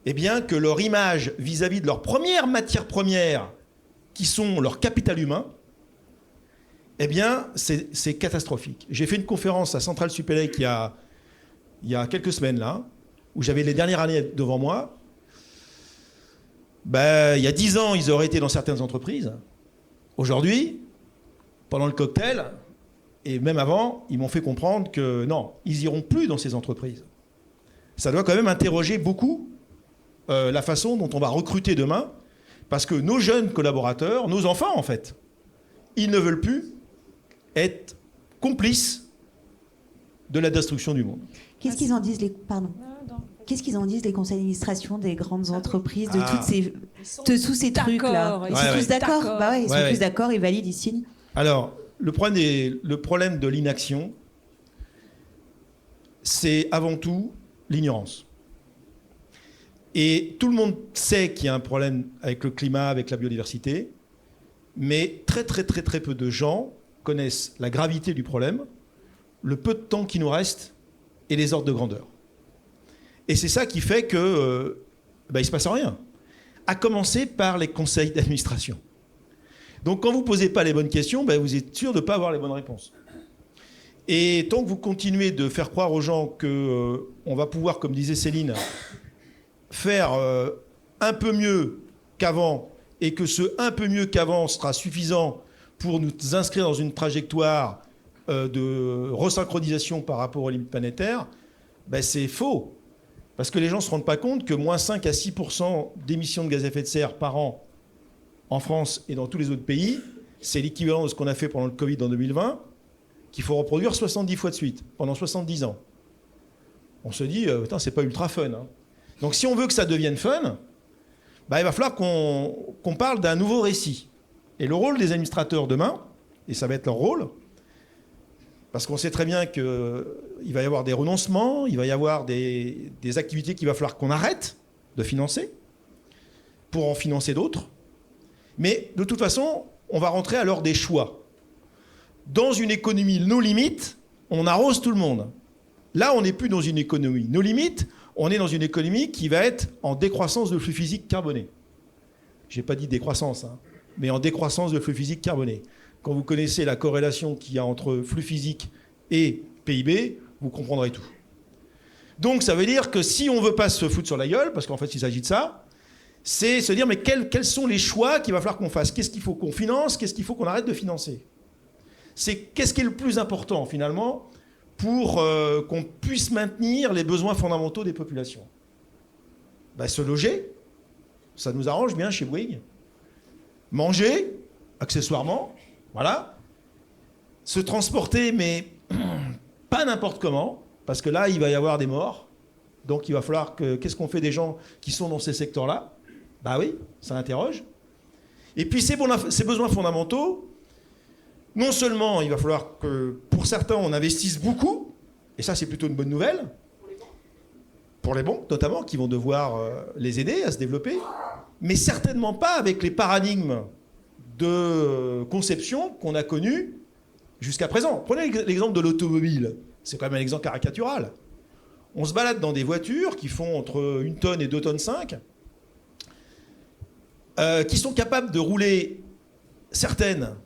eh bien que leur image vis-à-vis de leurs premières matières premières, qui sont leur capital humain, eh bien, c'est catastrophique. J'ai fait une conférence à Centrale Supélec il y a quelques semaines, là, où j'avais les dernières années devant moi. Ben, il y a 10 ans, ils auraient été dans certaines entreprises. Aujourd'hui, pendant le cocktail, et même avant, ils m'ont fait comprendre que non, ils n'iront plus dans ces entreprises. Ça doit quand même interroger beaucoup la façon dont on va recruter demain, parce que nos jeunes collaborateurs, nos enfants en fait, ils ne veulent plus être complices de la destruction du monde. Qu'est-ce qu'ils en disent Qu'est-ce qu'ils en disent les conseils d'administration des grandes entreprises de tous ces trucs-là? Ils sont tous d'accord. Bah ouais, ils sont tous d'accord, ils valident, ils signent. Alors, le problème de l'inaction, c'est avant tout l'ignorance. Et tout le monde sait qu'il y a un problème avec le climat, avec la biodiversité, mais très très très très peu de gens connaissent la gravité du problème, le peu de temps qui nous reste et les ordres de grandeur. Et c'est ça qui fait que il ne se passe rien. À commencer par les conseils d'administration. Donc quand vous ne posez pas les bonnes questions, vous êtes sûr de ne pas avoir les bonnes réponses. Et tant que vous continuez de faire croire aux gens qu'on va pouvoir, comme disait Céline, faire un peu mieux qu'avant, et que ce un peu mieux qu'avant sera suffisant pour nous inscrire dans une trajectoire de resynchronisation par rapport aux limites planétaires, c'est faux. Parce que les gens ne se rendent pas compte que moins 5 à 6% d'émissions de gaz à effet de serre par an en France et dans tous les autres pays, c'est l'équivalent de ce qu'on a fait pendant le Covid en 2020, qu'il faut reproduire 70 fois de suite, pendant 70 ans. On se dit, c'est pas ultra fun. Hein. Donc si on veut que ça devienne fun, il va falloir qu'on parle d'un nouveau récit. Et le rôle des administrateurs demain, et ça va être leur rôle, parce qu'on sait très bien qu'il va y avoir des renoncements, il va y avoir des activités qu'il va falloir qu'on arrête de financer pour en financer d'autres. Mais de toute façon, on va rentrer à l'heure des choix. Dans une économie no limite, on arrose tout le monde. Là, on n'est plus dans une économie no limite, on est dans une économie qui va être en décroissance de flux physiques carbonés. Je n'ai pas dit décroissance, hein, mais en décroissance de flux physiques carbonés. Quand vous connaissez la corrélation qu'il y a entre flux physiques et PIB, vous comprendrez tout. Donc ça veut dire que si on ne veut pas se foutre sur la gueule, parce qu'en fait il s'agit de ça, c'est se dire mais quels sont les choix qu'il va falloir qu'on fasse? Qu'est-ce qu'il faut qu'on finance? Qu'est-ce qu'il faut qu'on arrête de financer? Qu'est-ce qui est le plus important finalement pour qu'on puisse maintenir les besoins fondamentaux des populations? Se loger, ça nous arrange bien chez Bouygues. Manger, accessoirement, voilà. Se transporter, mais pas n'importe comment, parce que là, il va y avoir des morts. Donc il va falloir qu'est-ce qu'on fait des gens qui sont dans ces secteurs-là? Oui, ça interroge. Et puis ces besoins fondamentaux, non seulement il va falloir que pour certains on investisse beaucoup, et ça c'est plutôt une bonne nouvelle, pour les banques notamment, qui vont devoir les aider à se développer, mais certainement pas avec les paradigmes de conception qu'on a connus jusqu'à présent. Prenez l'exemple de l'automobile, c'est quand même un exemple caricatural. On se balade dans des voitures qui font entre 1 tonne et 2 tonnes 5, qui sont capables de rouler, certaines,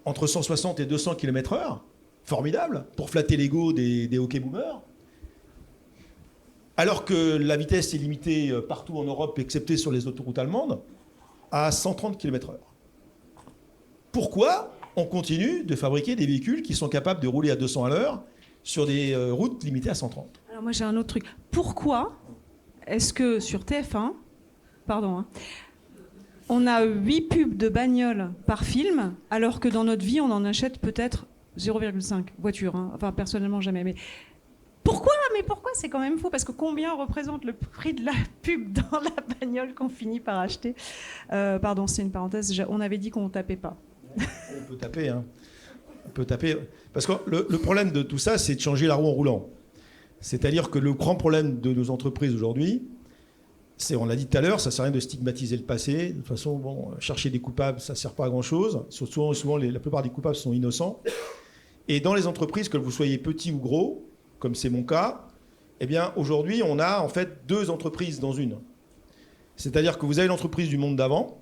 entre 160 et 200 km/h, formidable, pour flatter l'ego des hockey boomers, alors que la vitesse est limitée partout en Europe, excepté sur les autoroutes allemandes, à 130 km/h. Pourquoi on continue de fabriquer des véhicules qui sont capables de rouler à 200 à l'heure sur des routes limitées à 130? Alors moi j'ai un autre truc. Pourquoi est-ce que sur TF1, pardon, hein, on a 8 pubs de bagnoles par film, alors que dans notre vie, on en achète peut-être 0,5 voitures. Hein. Enfin, personnellement, jamais. Mais pourquoi c'est quand même faux? Parce que combien représente le prix de la pub dans la bagnole qu'on finit par acheter? Pardon, c'est une parenthèse. On avait dit qu'on ne tapait pas. On peut taper, hein. On peut taper. Parce que le problème de tout ça, c'est de changer la roue en roulant. C'est-à-dire que le grand problème de nos entreprises aujourd'hui, on l'a dit tout à l'heure, ça ne sert à rien de stigmatiser le passé. De toute façon, chercher des coupables, ça ne sert pas à grand-chose. Souvent, la plupart des coupables sont innocents. Et dans les entreprises, que vous soyez petit ou gros, comme c'est mon cas, eh bien, aujourd'hui, on a en fait 2 entreprises dans une. C'est-à-dire que vous avez l'entreprise du monde d'avant,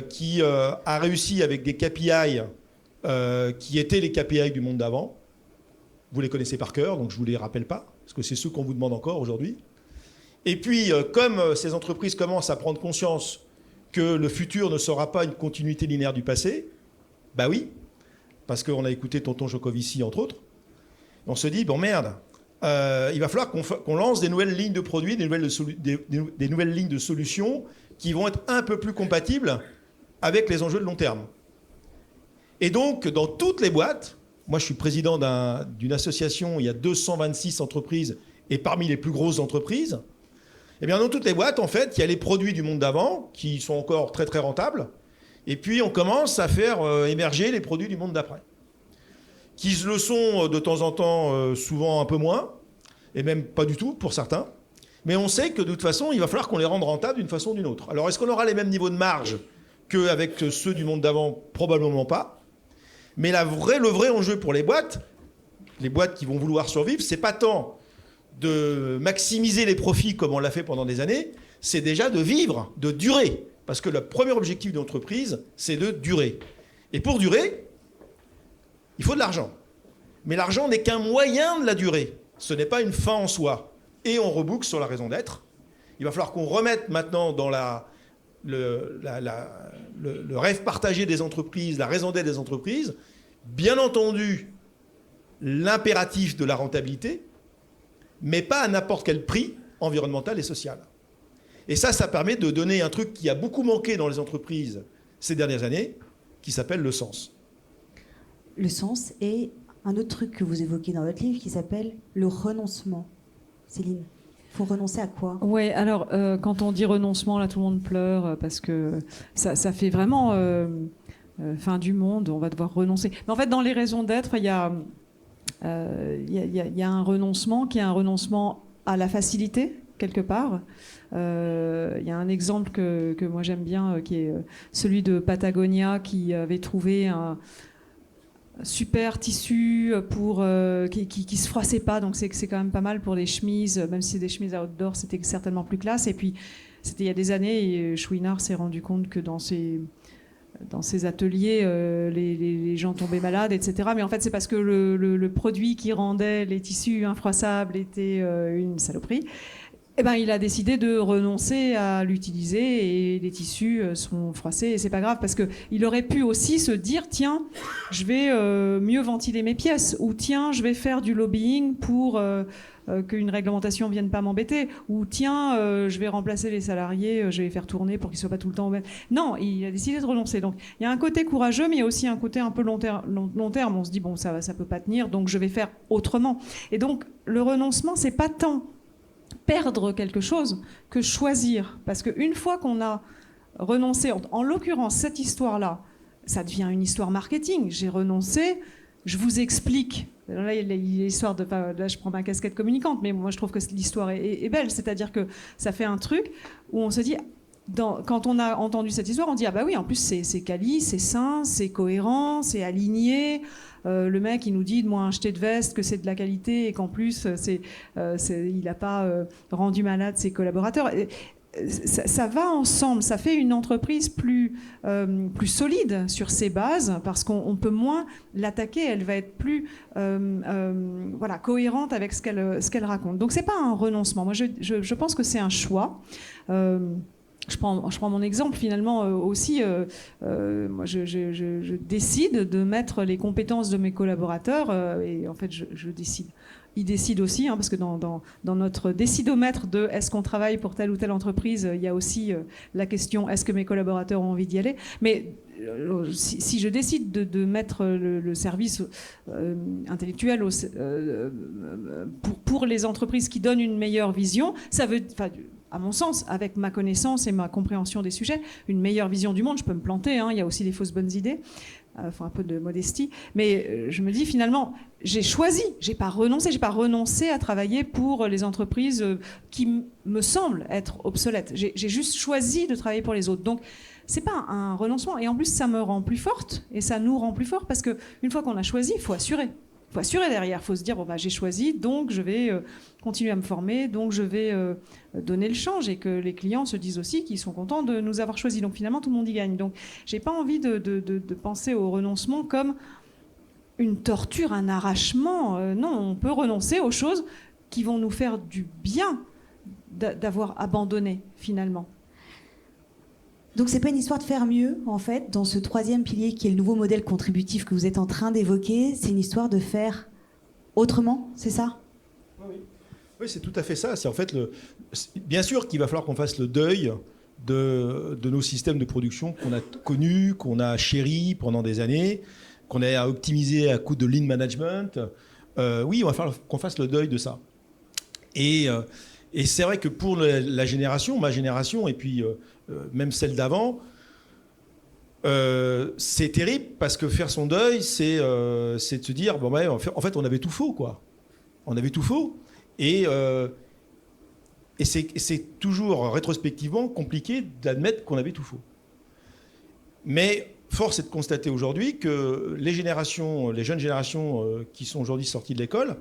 qui a réussi avec des KPI qui étaient les KPI du monde d'avant. Vous les connaissez par cœur, donc je ne vous les rappelle pas, parce que c'est ceux qu'on vous demande encore aujourd'hui. Et puis, comme ces entreprises commencent à prendre conscience que le futur ne sera pas une continuité linéaire du passé, oui, parce qu'on a écouté tonton Jocovici, entre autres, on se dit, merde, il va falloir qu'on lance des nouvelles lignes de produits, des nouvelles lignes de solutions qui vont être un peu plus compatibles avec les enjeux de long terme. Et donc, dans toutes les boîtes, moi je suis président d'une association, il y a 226 entreprises, et parmi les plus grosses entreprises, eh bien, dans toutes les boîtes, en fait, il y a les produits du monde d'avant qui sont encore très très rentables. Et puis, on commence à faire émerger les produits du monde d'après, qui le sont de temps en temps, souvent un peu moins, et même pas du tout pour certains. Mais on sait que de toute façon, il va falloir qu'on les rende rentables d'une façon ou d'une autre. Alors, est-ce qu'on aura les mêmes niveaux de marge qu'avec ceux du monde d'avant? Probablement pas. Mais le vrai enjeu pour les boîtes qui vont vouloir survivre, c'est pas tant de maximiser les profits comme on l'a fait pendant des années, c'est déjà de vivre, de durer. Parce que le premier objectif d'une entreprise, c'est de durer. Et pour durer, il faut de l'argent. Mais l'argent n'est qu'un moyen de la durée. Ce n'est pas une fin en soi. Et on reboucle sur la raison d'être. Il va falloir qu'on remette maintenant dans le rêve partagé des entreprises, la raison d'être des entreprises, bien entendu, l'impératif de la rentabilité, mais pas à n'importe quel prix environnemental et social. Et ça permet de donner un truc qui a beaucoup manqué dans les entreprises ces dernières années, qui s'appelle le sens. Le sens et un autre truc que vous évoquez dans votre livre qui s'appelle le renoncement. Céline, il faut renoncer à quoi? Oui, alors quand on dit renoncement, là tout le monde pleure parce que ça fait vraiment fin du monde, on va devoir renoncer. Mais en fait, dans les raisons d'être, il y a un renoncement qui est un renoncement à la facilité, quelque part. Il y a un exemple que moi j'aime bien, qui est celui de Patagonia, qui avait trouvé super tissu qui se froissait pas, donc c'est quand même pas mal pour les chemises, même si c'est des chemises outdoor, c'était certainement plus classe. Et puis c'était il y a des années, et Chouinard s'est rendu compte que dans ses ateliers, les gens tombaient malades, etc. Mais en fait, c'est parce que le produit qui rendait les tissus infroissables était une saloperie. Eh ben, il a décidé de renoncer à l'utiliser et les tissus sont froissés et c'est pas grave parce que il aurait pu aussi se dire tiens, je vais mieux ventiler mes pièces ou tiens, je vais faire du lobbying pour qu'une réglementation vienne pas m'embêter ou tiens, je vais remplacer les salariés, je vais les faire tourner pour qu'ils soient pas tout le temps au même. Non, il a décidé de renoncer. Donc il y a un côté courageux, mais il y a aussi un côté un peu long terme. On se dit bon, ça peut pas tenir, donc je vais faire autrement. Et donc le renoncement, c'est pas tant perdre quelque chose que choisir. Parce qu'une fois qu'on a renoncé, en l'occurrence, cette histoire-là, ça devient une histoire marketing. J'ai renoncé, je vous explique. Là, il y a l'histoire de... Là, je prends ma casquette communicante, mais moi, je trouve que l'histoire est belle. C'est-à-dire que ça fait un truc où on se dit... quand on a entendu cette histoire, on dit ah bah oui, en plus c'est quali, c'est sain, c'est cohérent, c'est aligné. Le mec il nous dit de moins acheter de veste que c'est de la qualité et qu'en plus il n'a pas rendu malade ses collaborateurs. Ça va ensemble, ça fait une entreprise plus solide sur ses bases parce qu'on peut moins l'attaquer, elle va être plus cohérente avec ce qu'elle raconte. Donc c'est pas un renoncement. Moi je pense que c'est un choix. Je prends mon exemple finalement aussi. Moi, je décide de mettre les compétences de mes collaborateurs et en fait, je décide. Ils décident aussi, parce que dans notre décidomètre de est-ce qu'on travaille pour telle ou telle entreprise, il y a aussi la question est-ce que mes collaborateurs ont envie d'y aller. Mais si je décide de mettre le service intellectuel pour les entreprises qui donnent une meilleure vision, ça veut... à mon sens, avec ma connaissance et ma compréhension des sujets, une meilleure vision du monde. Je peux me planter, il y a aussi des fausses bonnes idées, faut un peu de modestie, mais je me dis finalement, j'ai choisi, j'ai pas renoncé à travailler pour les entreprises qui me semblent être obsolètes. J'ai juste choisi de travailler pour les autres. Donc, c'est pas un renoncement. Et en plus, ça me rend plus forte et ça nous rend plus forts parce qu'une fois qu'on a choisi, il faut assurer. Il faut assurer derrière, il faut se dire j'ai choisi, donc je vais continuer à me former, donc je vais donner le change et que les clients se disent aussi qu'ils sont contents de nous avoir choisis. Donc finalement, tout le monde y gagne. Donc j'ai pas envie de penser au renoncement comme une torture, un arrachement. Non, on peut renoncer aux choses qui vont nous faire du bien d'avoir abandonné finalement. Donc c'est pas une histoire de faire mieux, en fait, dans ce troisième pilier qui est le nouveau modèle contributif que vous êtes en train d'évoquer, c'est une histoire de faire autrement, c'est ça ? Oui, c'est tout à fait ça. C'est en fait bien sûr qu'il va falloir qu'on fasse le deuil de nos systèmes de production qu'on a connus, qu'on a chéris pendant des années, qu'on a optimisés à coup de lean management. Oui, il va falloir qu'on fasse le deuil de ça. Et c'est vrai que pour ma génération, et puis même celle d'avant, c'est terrible parce que faire son deuil, c'est de se dire en fait, on avait tout faux, quoi. On avait tout faux. Et c'est toujours rétrospectivement compliqué d'admettre qu'on avait tout faux. Mais force est de constater aujourd'hui que les jeunes générations qui sont aujourd'hui sorties de l'école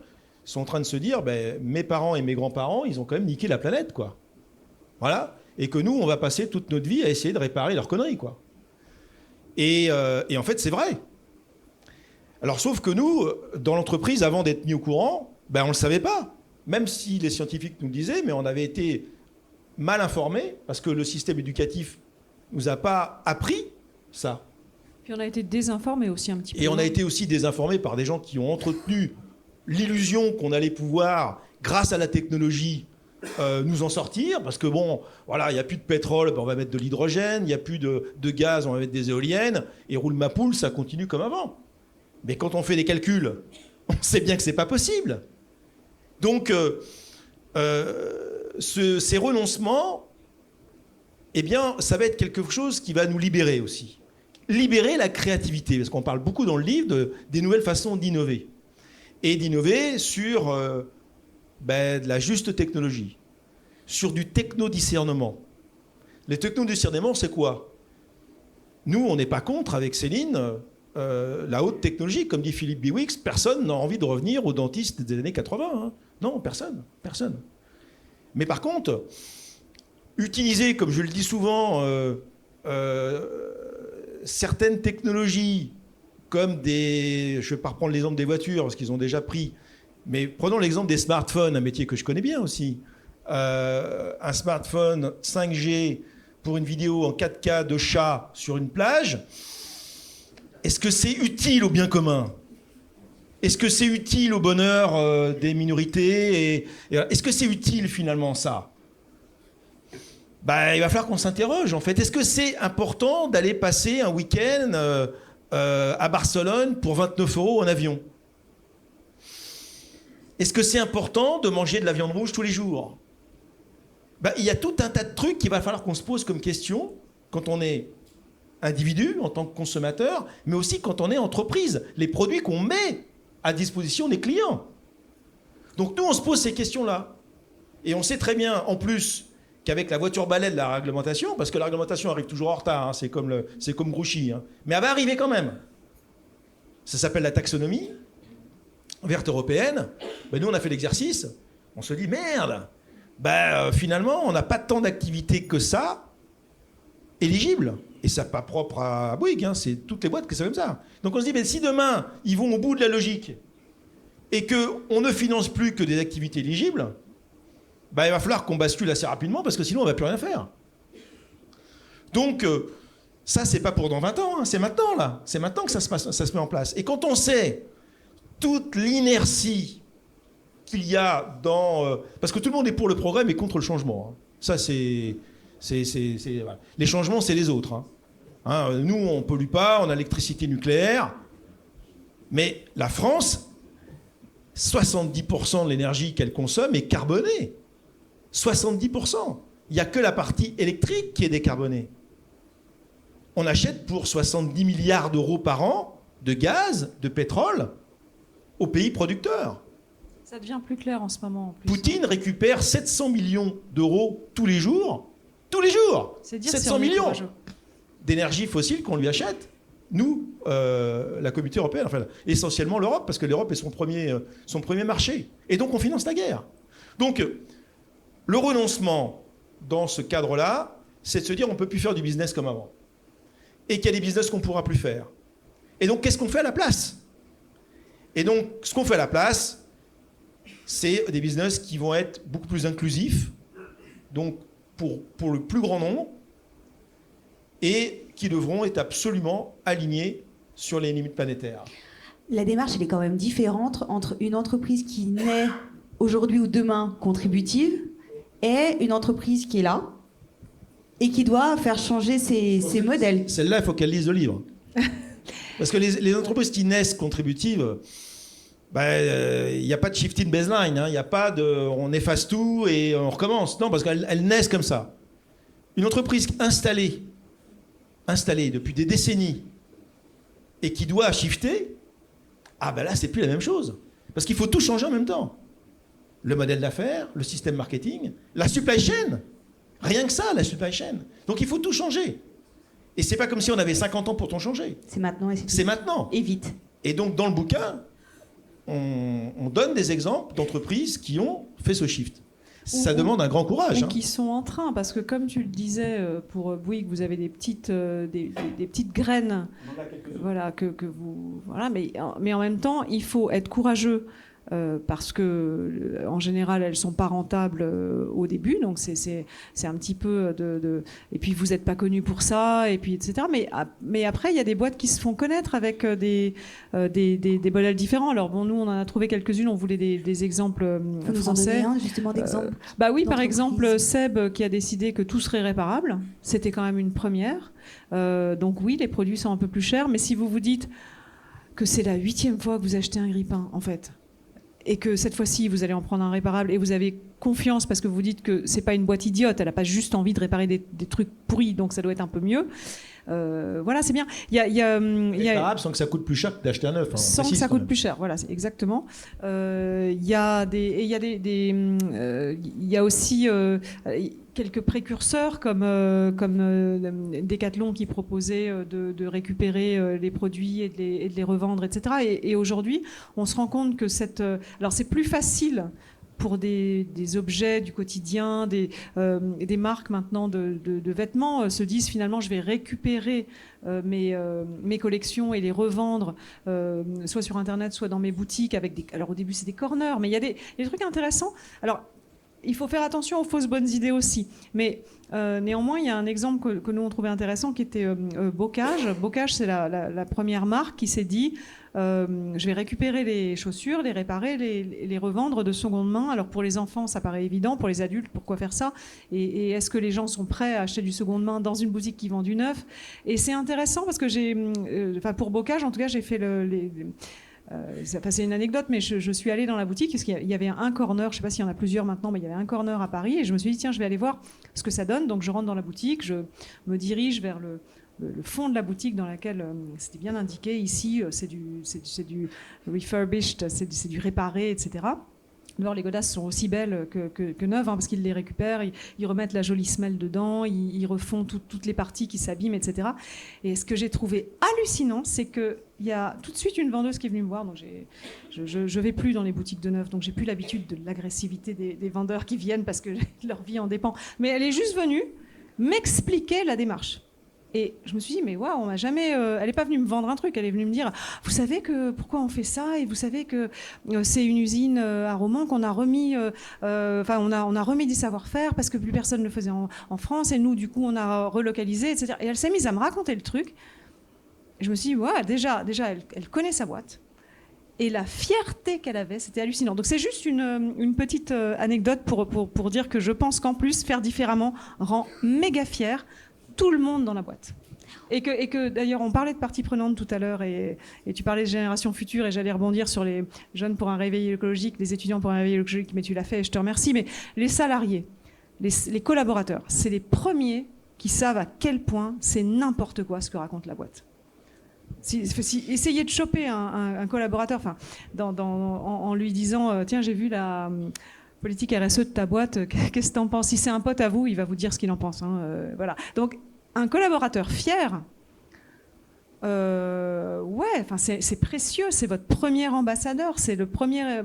sont en train de se dire mes parents et mes grands-parents, ils ont quand même niqué la planète, quoi. Voilà. Et que nous, on va passer toute notre vie à essayer de réparer leurs conneries, quoi. Et en fait, c'est vrai. Alors, sauf que nous, dans l'entreprise, avant d'être mis au courant, on ne le savait pas. Même si les scientifiques nous le disaient, mais on avait été mal informés parce que le système éducatif ne nous a pas appris ça. Puis on a été désinformés aussi un petit peu. Et on a été aussi désinformés par des gens qui ont entretenu l'illusion qu'on allait pouvoir, grâce à la technologie, nous en sortir, parce que il n'y a plus de pétrole, on va mettre de l'hydrogène, il n'y a plus de gaz, on va mettre des éoliennes, et roule ma poule, ça continue comme avant. Mais quand on fait des calculs, on sait bien que c'est pas possible. Donc, ces renoncements, ça va être quelque chose qui va nous libérer aussi. Libérer la créativité, parce qu'on parle beaucoup dans le livre des nouvelles façons d'innover. Et d'innover sur de la juste technologie, sur du techno-discernement. Les techno-discernements, c'est quoi ? Nous, on n'est pas contre, avec Céline, la haute technologie. Comme dit Philippe Biwix, personne n'a envie de revenir au dentiste des années 80. Hein. Non, personne. Mais par contre, utiliser, comme je le dis souvent, certaines technologies comme je ne vais pas reprendre l'exemple des voitures parce qu'ils ont déjà pris, mais prenons l'exemple des smartphones, un métier que je connais bien aussi. Un smartphone 5G pour une vidéo en 4K de chat sur une plage, est-ce que c'est utile au bien commun ? Est-ce que c'est utile au bonheur des minorités est-ce que c'est utile finalement ça ? Il va falloir qu'on s'interroge en fait. Est-ce que c'est important d'aller passer un week-end à Barcelone pour 29 € en avion ? Est-ce que c'est important de manger de la viande rouge tous les jours ? Il y a tout un tas de trucs qu'il va falloir qu'on se pose comme question quand on est individu, en tant que consommateur, mais aussi quand on est entreprise. Les produits qu'on met à disposition des clients. Donc nous, on se pose ces questions-là. Et on sait très bien, en plus, qu'avec la voiture balai de la réglementation, parce que la réglementation arrive toujours en retard, hein, c'est comme Grouchy, hein, mais elle va arriver quand même. Ça s'appelle la taxonomie verte européenne. Nous, on a fait l'exercice. On se dit, merde, finalement, on n'a pas tant d'activités que ça éligibles. Et ça n'est pas propre à Bouygues, hein, c'est toutes les boîtes que c'est comme ça. Donc on se dit, si demain, ils vont au bout de la logique et qu'on ne finance plus que des activités éligibles, il va falloir qu'on bascule assez rapidement parce que sinon, on ne va plus rien faire. Donc, ça, c'est pas pour dans 20 ans, hein, c'est maintenant, là. C'est maintenant que ça se met en place. Et quand on sait toute l'inertie qu'il y a dans... parce que tout le monde est pour le progrès, mais contre le changement. Hein. Ça, c'est voilà. Les changements, c'est les autres. Hein. Nous, on ne pollue pas, on a l'électricité nucléaire. Mais la France, 70% de l'énergie qu'elle consomme est carbonée. 70%. Il n'y a que la partie électrique qui est décarbonée. On achète pour 70 milliards d'euros par an de gaz, de pétrole, aux pays producteurs. Ça devient plus clair en ce moment. En plus. Poutine récupère 700 millions d'euros tous les jours. Tous les jours, c'est dire 700 millions d'énergie fossile qu'on lui achète. Nous, la communauté européenne, enfin essentiellement l'Europe, parce que l'Europe est son premier marché. Et donc on finance la guerre. Donc le renoncement dans ce cadre-là, c'est de se dire on ne peut plus faire du business comme avant. Et qu'il y a des business qu'on ne pourra plus faire. Et donc qu'est-ce qu'on fait à la place ? Et donc ce qu'on fait à la place, c'est des business qui vont être beaucoup plus inclusifs, donc pour le plus grand nombre, et qui devront être absolument alignés sur les limites planétaires. La démarche, elle est quand même différente entre une entreprise qui naît aujourd'hui ou demain contributive et une entreprise qui est là et qui doit faire changer ses modèles. Celle-là, il faut qu'elle lise le livre. Parce que les entreprises qui naissent contributives, il n'y a pas de shifting baseline, hein, il n'y a pas de on efface tout et on recommence. Non, parce qu'elles naissent comme ça. Une entreprise installée depuis des décennies et qui doit shifter, là, c'est plus la même chose. Parce qu'il faut tout changer en même temps. Le modèle d'affaires, le système marketing, la supply chain. Rien que ça, la supply chain. Donc il faut tout changer. Et c'est pas comme si on avait 50 ans pour tout changer. C'est maintenant et c'est maintenant. Et vite. Et donc dans le bouquin, on donne des exemples d'entreprises qui ont fait ce shift. Ça demande un grand courage. Ou qui sont en train, parce que comme tu le disais, pour Bouygues, vous avez des petites graines, voilà, que vous, voilà, mais en même temps, il faut être courageux. Parce que en général elles sont pas rentables au début, donc c'est un petit peu et puis vous n'êtes pas connu pour ça, et puis etc. Mais après il y a des boîtes qui se font connaître avec des modèles différents. Alors bon, nous on en a trouvé quelques-unes, on voulait des exemples vous français. Nous en donner un, justement d'exemple. Oui, par exemple Seb qui a décidé que tout serait réparable, c'était quand même une première. Donc oui, les produits sont un peu plus chers, mais si vous vous dites que c'est la 8e fois que vous achetez un grille-pain en fait, et que cette fois-ci, vous allez en prendre un réparable et vous avez confiance parce que vous dites que c'est pas une boîte idiote, elle n'a pas juste envie de réparer des trucs pourris, donc ça doit être un peu mieux. Voilà, c'est bien. Réparable sans que ça coûte plus cher que d'acheter un neuf. Hein, sans que ça coûte plus cher, voilà, c'est exactement. Il y a aussi quelques précurseurs comme Decathlon qui proposait de récupérer les produits et de les revendre, etc. Et aujourd'hui, on se rend compte que alors c'est plus facile pour des objets du quotidien, des marques maintenant de vêtements se disent finalement je vais récupérer mes collections et les revendre soit sur Internet, soit dans mes boutiques avec alors au début c'est des corners, mais il y a des trucs intéressants. Alors il faut faire attention aux fausses bonnes idées aussi. Mais néanmoins, il y a un exemple que nous on trouvait intéressant qui était Bocage. Bocage, c'est la première marque qui s'est dit je vais récupérer les chaussures, les réparer, les revendre de seconde main. Alors pour les enfants, ça paraît évident. Pour les adultes, pourquoi faire ça ? Et est-ce que les gens sont prêts à acheter du seconde main dans une boutique qui vend du neuf ? Et c'est intéressant parce que pour Bocage, en tout cas, j'ai fait c'est une anecdote, mais je suis allée dans la boutique parce qu'il y avait un corner, je ne sais pas s'il y en a plusieurs maintenant, mais il y avait un corner à Paris et je me suis dit tiens, je vais aller voir ce que ça donne. Donc je rentre dans la boutique, je me dirige vers le fond de la boutique dans laquelle c'était bien indiqué ici c'est du refurbished, c'est du réparé, etc. D'abord, les godasses sont aussi belles que neuves, parce qu'ils les récupèrent, ils remettent la jolie semelle dedans, ils refont toutes les parties qui s'abîment, etc. Et ce que j'ai trouvé hallucinant, c'est qu'il y a tout de suite une vendeuse qui est venue me voir. Donc je vais plus dans les boutiques de neuf, donc j'ai plus l'habitude de l'agressivité des vendeurs qui viennent parce que leur vie en dépend. Mais elle est juste venue m'expliquer la démarche. Et je me suis dit, mais waouh, on m'a jamais. Elle n'est pas venue me vendre un truc, elle est venue me dire, vous savez pourquoi on fait ça, et vous savez que c'est une usine à Romans qu'on a remis, on a remis du savoir-faire parce que plus personne ne le faisait en France, et nous, du coup, on a relocalisé, etc. Et elle s'est mise à me raconter le truc. Et je me suis dit, ouais, déjà, elle connaît sa boîte. Et la fierté qu'elle avait, c'était hallucinant. Donc c'est juste une petite anecdote pour dire que je pense qu'en plus, faire différemment rend méga fier tout le monde dans la boîte. Et que d'ailleurs, on parlait de parties prenantes tout à l'heure, et tu parlais de génération future, et j'allais rebondir sur les jeunes pour un réveil écologique, les étudiants pour un réveil écologique, mais tu l'as fait et je te remercie. Mais les salariés, les collaborateurs, c'est les premiers qui savent à quel point c'est n'importe quoi ce que raconte la boîte. Essayez de choper un collaborateur, en lui disant tiens, j'ai vu la politique RSE de ta boîte, qu'est-ce que t'en penses ? Si c'est un pote à vous, il va vous dire ce qu'il en pense. Voilà. Donc, un collaborateur fier, c'est précieux, c'est votre premier ambassadeur, c'est le premier,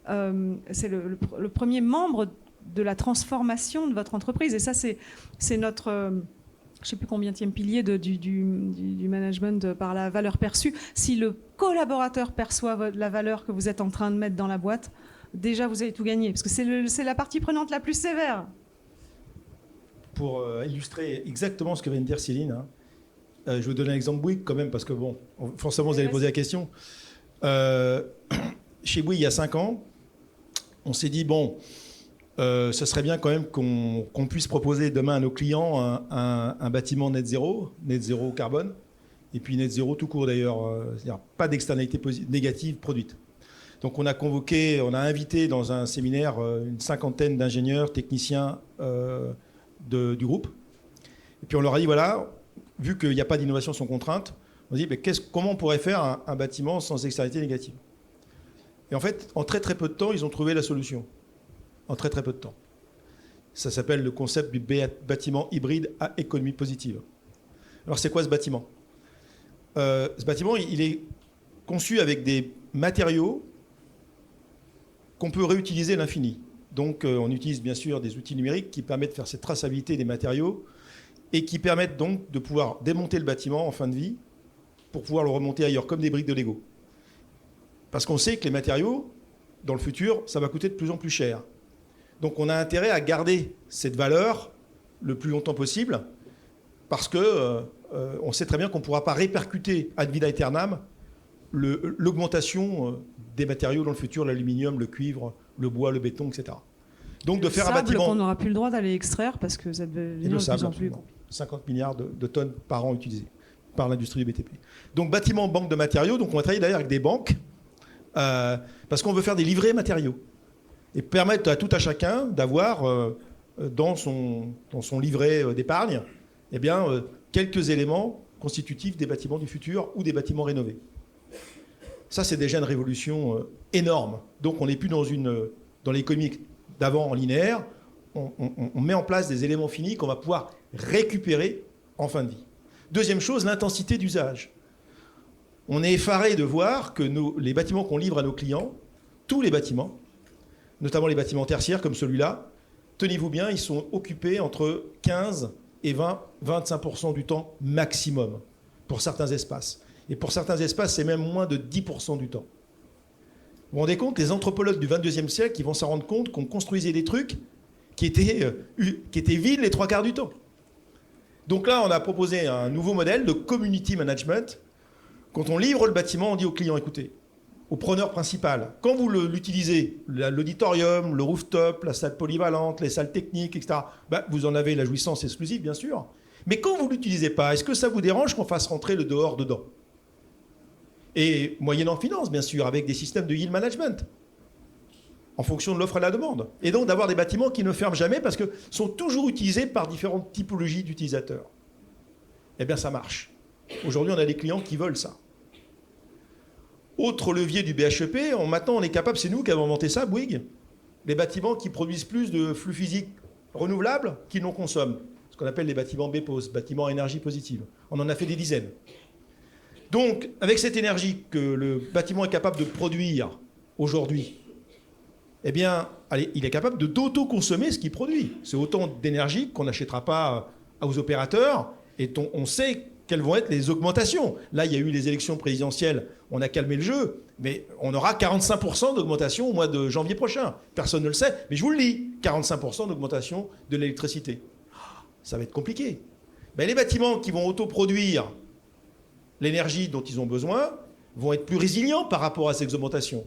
le premier membre de la transformation de votre entreprise. Et ça, c'est notre... je ne sais plus combienième pilier du management par la valeur perçue. Si le collaborateur perçoit la valeur que vous êtes en train de mettre dans la boîte, déjà vous avez tout gagné, parce que c'est la partie prenante la plus sévère. Pour illustrer exactement ce que vient de dire Céline, je vais vous donner un exemple Bouygues quand même, parce que bon, forcément vous allez poser la question. Chez Bouygues, il y a 5 ans, on s'est dit, bon, ce serait bien quand même qu'on puisse proposer demain à nos clients un bâtiment net zéro carbone, et puis net zéro tout court d'ailleurs, c'est-à-dire pas d'externalité négative produite. Donc on a invité dans un séminaire une 50aine d'ingénieurs, techniciens du groupe. Et puis on leur a dit, voilà, vu qu'il n'y a pas d'innovation sans contrainte, on dit, comment on pourrait faire un bâtiment sans externalité négative ? Et en fait, en très très peu de temps, ils ont trouvé la solution. En très très peu de temps. Ça s'appelle le concept du bâtiment hybride à économie positive. Alors c'est quoi ce bâtiment ? Ce bâtiment, il est conçu avec des matériaux qu'on peut réutiliser à l'infini. Donc on utilise bien sûr des outils numériques qui permettent de faire cette traçabilité des matériaux et qui permettent donc de pouvoir démonter le bâtiment en fin de vie pour pouvoir le remonter ailleurs, comme des briques de Lego. Parce qu'on sait que les matériaux, dans le futur, ça va coûter de plus en plus cher. Donc on a intérêt à garder cette valeur le plus longtemps possible, parce que on sait très bien qu'on ne pourra pas répercuter ad vitam aeternam l'augmentation des matériaux dans le futur, l'aluminium, le cuivre, le bois, le béton, etc. Donc de faire un bâtiment... qu'on n'aura plus le droit d'aller extraire parce que ça devient de plus en plus... 50 milliards de tonnes par an utilisées par l'industrie du BTP. Donc bâtiment, banque de matériaux, donc on va travailler d'ailleurs avec des banques parce qu'on veut faire des livrets matériaux et permettre à tout à chacun d'avoir dans son livret d'épargne quelques éléments constitutifs des bâtiments du futur ou des bâtiments rénovés. Ça, c'est déjà une révolution énorme. Donc on n'est plus dans l'économie d'avant en linéaire, on met en place des éléments finis qu'on va pouvoir récupérer en fin de vie. Deuxième chose, l'intensité d'usage. On est effaré de voir que les bâtiments qu'on livre à nos clients, tous les bâtiments, notamment les bâtiments tertiaires comme celui-là, tenez-vous bien, ils sont occupés entre 15 et 25% du temps maximum pour certains espaces. Et pour certains espaces, c'est même moins de 10% du temps. Vous vous rendez compte, les anthropologues du 22e siècle, ils vont s'en rendre compte qu'on construisait des trucs qui étaient vides les 3/4 du temps. Donc là, on a proposé un nouveau modèle de community management. Quand on livre le bâtiment, on dit au client, écoutez, au preneur principal, quand vous l'utilisez, l'auditorium, le rooftop, la salle polyvalente, les salles techniques, etc., vous en avez la jouissance exclusive, bien sûr. Mais quand vous ne l'utilisez pas, est-ce que ça vous dérange qu'on fasse rentrer le dehors dedans ? Et moyennant finance, bien sûr, avec des systèmes de yield management, en fonction de l'offre et de la demande. Et donc d'avoir des bâtiments qui ne ferment jamais parce que sont toujours utilisés par différentes typologies d'utilisateurs. Eh bien, ça marche. Aujourd'hui, on a des clients qui veulent ça. Autre levier du BHEP, maintenant on est capable, c'est nous qui avons inventé ça, Bouygues, les bâtiments qui produisent plus de flux physiques renouvelables qu'ils n'en consomment. Ce qu'on appelle les bâtiments BPOS, bâtiments à énergie positive. On en a fait des dizaines. Donc, avec cette énergie que le bâtiment est capable de produire aujourd'hui, eh bien, il est capable d'auto-consommer ce qu'il produit. C'est autant d'énergie qu'on n'achètera pas aux opérateurs et on sait quelles vont être les augmentations. Là, il y a eu les élections présidentielles, on a calmé le jeu, mais on aura 45% d'augmentation au mois de janvier prochain. Personne ne le sait, mais je vous le dis, 45% d'augmentation de l'électricité. Ça va être compliqué. Mais les bâtiments qui vont autoproduire l'énergie dont ils ont besoin vont être plus résilients par rapport à ces augmentations.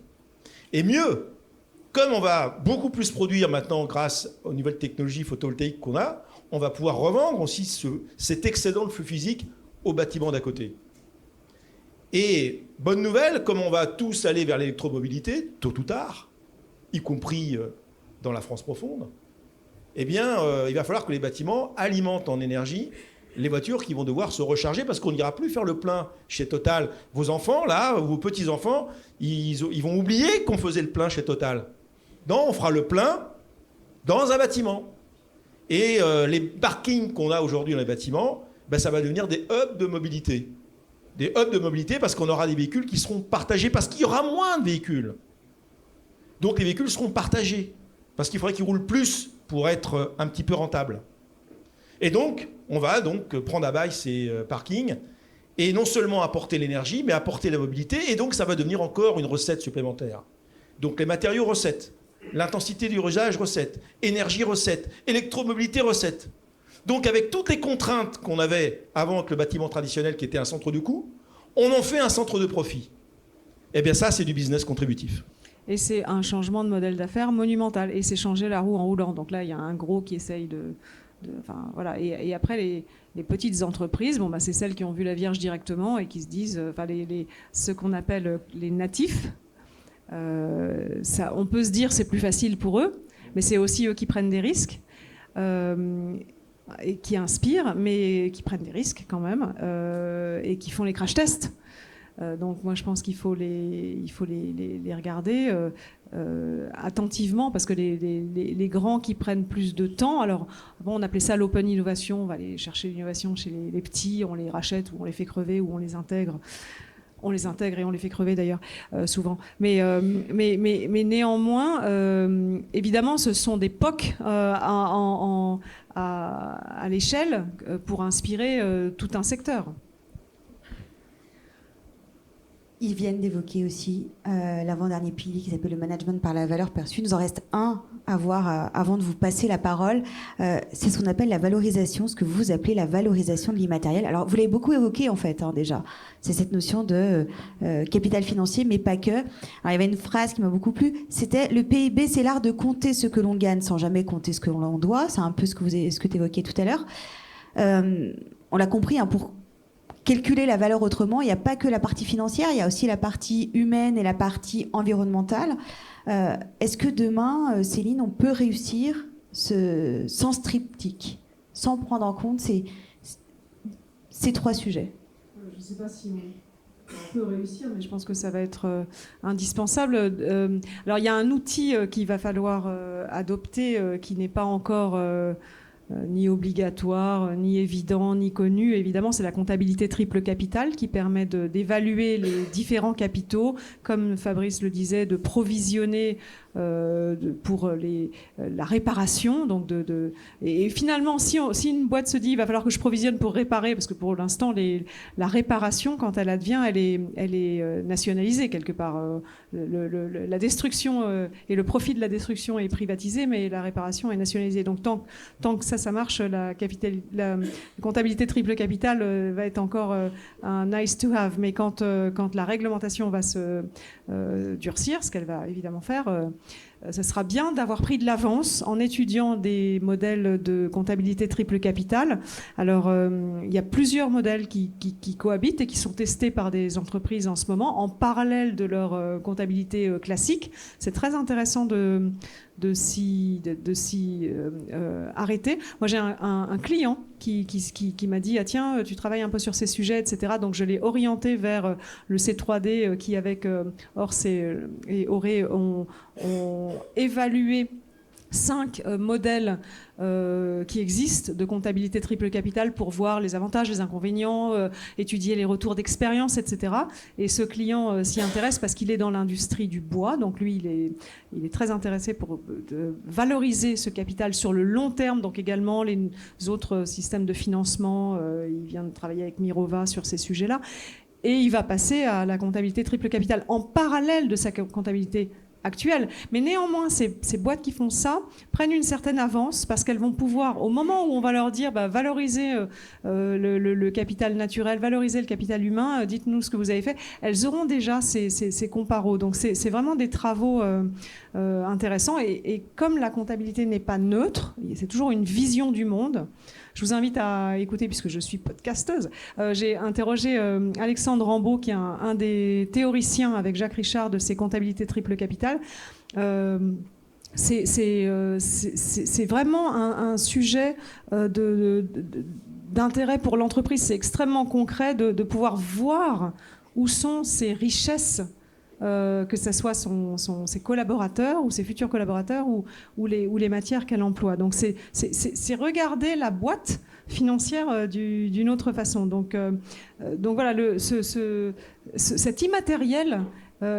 Et mieux, comme on va beaucoup plus produire maintenant grâce aux nouvelles technologies photovoltaïques qu'on a, on va pouvoir revendre aussi cet excédent de flux physique aux bâtiments d'à côté. Et bonne nouvelle, comme on va tous aller vers l'électromobilité, tôt ou tard, y compris dans la France profonde, eh bien, il va falloir que les bâtiments alimentent en énergie les voitures qui vont devoir se recharger parce qu'on n'ira plus faire le plein chez Total. Vos enfants, là, vos petits-enfants, ils vont oublier qu'on faisait le plein chez Total. Non, on fera le plein dans un bâtiment. Et les parkings qu'on a aujourd'hui dans les bâtiments, ça va devenir des hubs de mobilité. Des hubs de mobilité parce qu'on aura des véhicules qui seront partagés, parce qu'il y aura moins de véhicules. Donc les véhicules seront partagés, parce qu'il faudrait qu'ils roulent plus pour être un petit peu rentables. Et donc, on va donc prendre à bail ces parkings et non seulement apporter l'énergie, mais apporter la mobilité. Et donc, ça va devenir encore une recette supplémentaire. Donc, les matériaux, recettes. L'intensité du usage, recette. Énergie, recette. Électromobilité, recette. Donc, avec toutes les contraintes qu'on avait avant avec le bâtiment traditionnel qui était un centre de coût, on en fait un centre de profit. Eh bien, ça, c'est du business contributif. Et c'est un changement de modèle d'affaires monumental. Et c'est changer la roue en roulant. Donc là, il y a un gros qui essaye enfin, voilà. Et après, les petites entreprises, c'est celles qui ont vu la Vierge directement et qui se disent, ce qu'on appelle les natifs, on peut se dire c'est plus facile pour eux, mais c'est aussi eux qui prennent des risques et qui inspirent, mais qui prennent des risques quand même et qui font les crash tests. Donc moi je pense qu'il faut les regarder attentivement parce que les grands qui prennent plus de temps, alors avant on appelait ça l'open innovation, on va aller chercher l'innovation chez les petits, on les rachète ou on les fait crever ou on les intègre. On les intègre et on les fait crever d'ailleurs souvent. Mais néanmoins, évidemment, ce sont des POC à l'échelle pour inspirer tout un secteur. Ils viennent d'évoquer aussi l'avant-dernier pilier qui s'appelle le management par la valeur perçue. Il nous en reste un à voir avant de vous passer la parole. C'est ce qu'on appelle la valorisation, ce que vous appelez la valorisation de l'immatériel. Alors, vous l'avez beaucoup évoqué en fait, déjà. C'est cette notion de capital financier, mais pas que. Alors, il y avait une phrase qui m'a beaucoup plu. C'était le PIB, c'est l'art de compter ce que l'on gagne sans jamais compter ce que l'on doit. C'est un peu ce que tu évoquais tout à l'heure. On l'a compris, pour calculer la valeur autrement, il n'y a pas que la partie financière, il y a aussi la partie humaine et la partie environnementale. Est-ce que demain, Céline, on peut réussir sans triptyque, sans prendre en compte ces trois sujets ? Je ne sais pas si peut réussir, mais je pense que ça va être indispensable. Alors il y a un outil qu'il va falloir adopter qui n'est pas encore ni obligatoire, ni évident, ni connu. Évidemment, c'est la comptabilité triple capital qui permet d'évaluer les différents capitaux, comme Fabrice le disait, de provisionner pour la réparation. Donc et finalement, si une boîte se dit il va falloir que je provisionne pour réparer, parce que pour l'instant, la réparation, quand elle advient, elle est nationalisée quelque part. La destruction et le profit de la destruction est privatisé, mais la réparation est nationalisée. Donc tant que ça marche, la comptabilité triple capital va être encore un nice to have. Mais quand la réglementation va se durcir, ce qu'elle va évidemment faire, ce sera bien d'avoir pris de l'avance en étudiant des modèles de comptabilité triple capital. Alors, il y a plusieurs modèles qui cohabitent et qui sont testés par des entreprises en ce moment, en parallèle de leur comptabilité classique. C'est très intéressant de s'y arrêter. Moi, j'ai un client qui m'a dit « Ah tiens, tu travailles un peu sur ces sujets, etc. » Donc, je l'ai orienté vers le C3D qui, avec Ors et Auré, ont évalué 5 modèles qui existent de comptabilité triple capital pour voir les avantages, les inconvénients, étudier les retours d'expérience, etc. Et ce client s'y intéresse parce qu'il est dans l'industrie du bois. Donc lui, il est très intéressé pour valoriser ce capital sur le long terme. Donc également les autres systèmes de financement. Il vient de travailler avec Mirova sur ces sujets-là. Et il va passer à la comptabilité triple capital en parallèle de sa comptabilité actuelle. Mais néanmoins, ces boîtes qui font ça prennent une certaine avance parce qu'elles vont pouvoir, au moment où on va leur dire valoriser le capital naturel, valoriser le capital humain, dites-nous ce que vous avez fait, elles auront déjà ces comparos. Donc c'est vraiment des travaux intéressants. Et comme la comptabilité n'est pas neutre, c'est toujours une vision du monde. Je vous invite à écouter, puisque je suis podcasteuse. J'ai interrogé Alexandre Rambaud, qui est un des théoriciens avec Jacques Richard de ces comptabilités triple capital. C'est vraiment un sujet d'intérêt pour l'entreprise. C'est extrêmement concret de pouvoir voir où sont ses richesses, que ce soit ses collaborateurs ou ses futurs collaborateurs ou les matières qu'elle emploie. Donc c'est regarder la boîte financière d'une autre façon. Donc voilà, cet immatériel,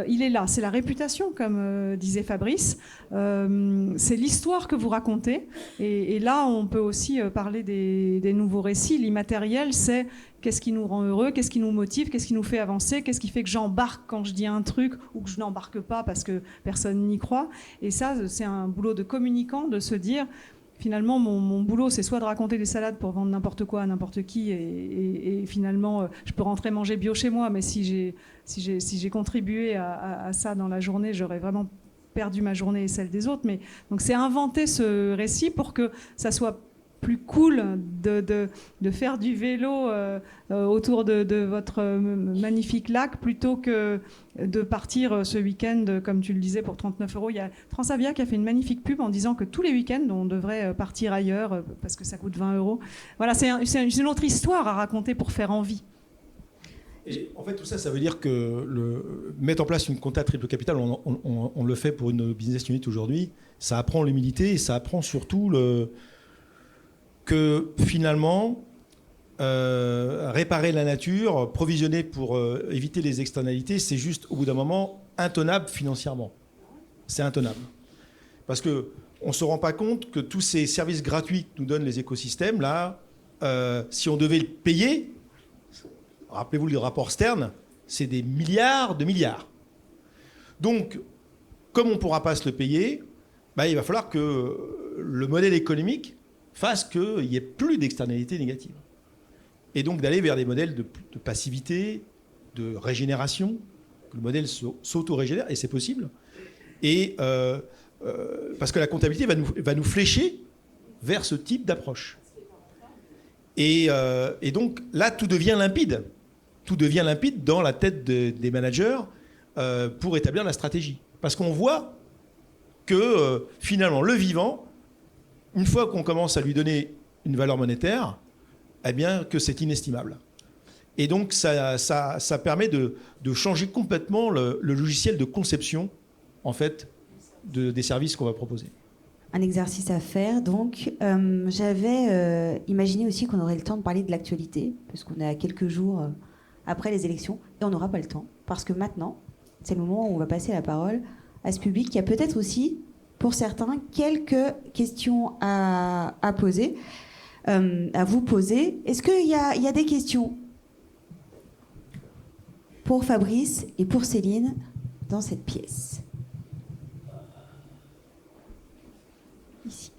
il est là. C'est la réputation, comme disait Fabrice. C'est l'histoire que vous racontez. Et là, on peut aussi parler des nouveaux récits. L'immatériel, c'est qu'est-ce qui nous rend heureux, qu'est-ce qui nous motive, qu'est-ce qui nous fait avancer, qu'est-ce qui fait que j'embarque quand je dis un truc ou que je n'embarque pas parce que personne n'y croit. Et ça, c'est un boulot de communicant, de se dire... Finalement, mon boulot, c'est soit de raconter des salades pour vendre n'importe quoi à n'importe qui, et finalement, je peux rentrer manger bio chez moi, mais si j'ai contribué à ça dans la journée, j'aurais vraiment perdu ma journée et celle des autres. Mais donc, c'est inventer ce récit pour que ça soit plus cool de faire du vélo autour de votre magnifique lac plutôt que de partir ce week-end, comme tu le disais, pour 39 €. Il y a Transavia qui a fait une magnifique pub en disant que tous les week-ends, on devrait partir ailleurs parce que ça coûte 20 €. Voilà, c'est une autre histoire à raconter pour faire envie. Et en fait, tout ça, ça veut dire que mettre en place une compta triple capital, on le fait pour une business unit aujourd'hui, ça apprend l'humilité et ça apprend surtout que finalement, réparer la nature, provisionner pour éviter les externalités, c'est juste, au bout d'un moment, intenable financièrement. C'est intenable. Parce qu'on ne se rend pas compte que tous ces services gratuits que nous donnent les écosystèmes, là, si on devait le payer, rappelez-vous le rapport Stern, c'est des milliards de milliards. Donc, comme on ne pourra pas se le payer, il va falloir que le modèle économique fasse qu'il n'y ait plus d'externalités négatives. Et donc d'aller vers des modèles de passivité, de régénération, que le modèle s'auto-régénère, et c'est possible. Et parce que la comptabilité va nous flécher vers ce type d'approche. Et donc là, tout devient limpide. Tout devient limpide dans la tête des managers pour établir la stratégie. Parce qu'on voit que finalement, le vivant, une fois qu'on commence à lui donner une valeur monétaire, eh bien que c'est inestimable. Et donc, ça permet de changer complètement le logiciel de conception, en fait, des services qu'on va proposer. Un exercice à faire. Donc, j'avais imaginé aussi qu'on aurait le temps de parler de l'actualité, parce qu'on est à quelques jours après les élections, et on n'aura pas le temps, parce que maintenant, c'est le moment où on va passer la parole à ce public qui a peut-être aussi, pour certains, quelques questions à poser, à vous poser. Est-ce qu'il y a des questions pour Fabrice et pour Céline dans cette pièce? Ici.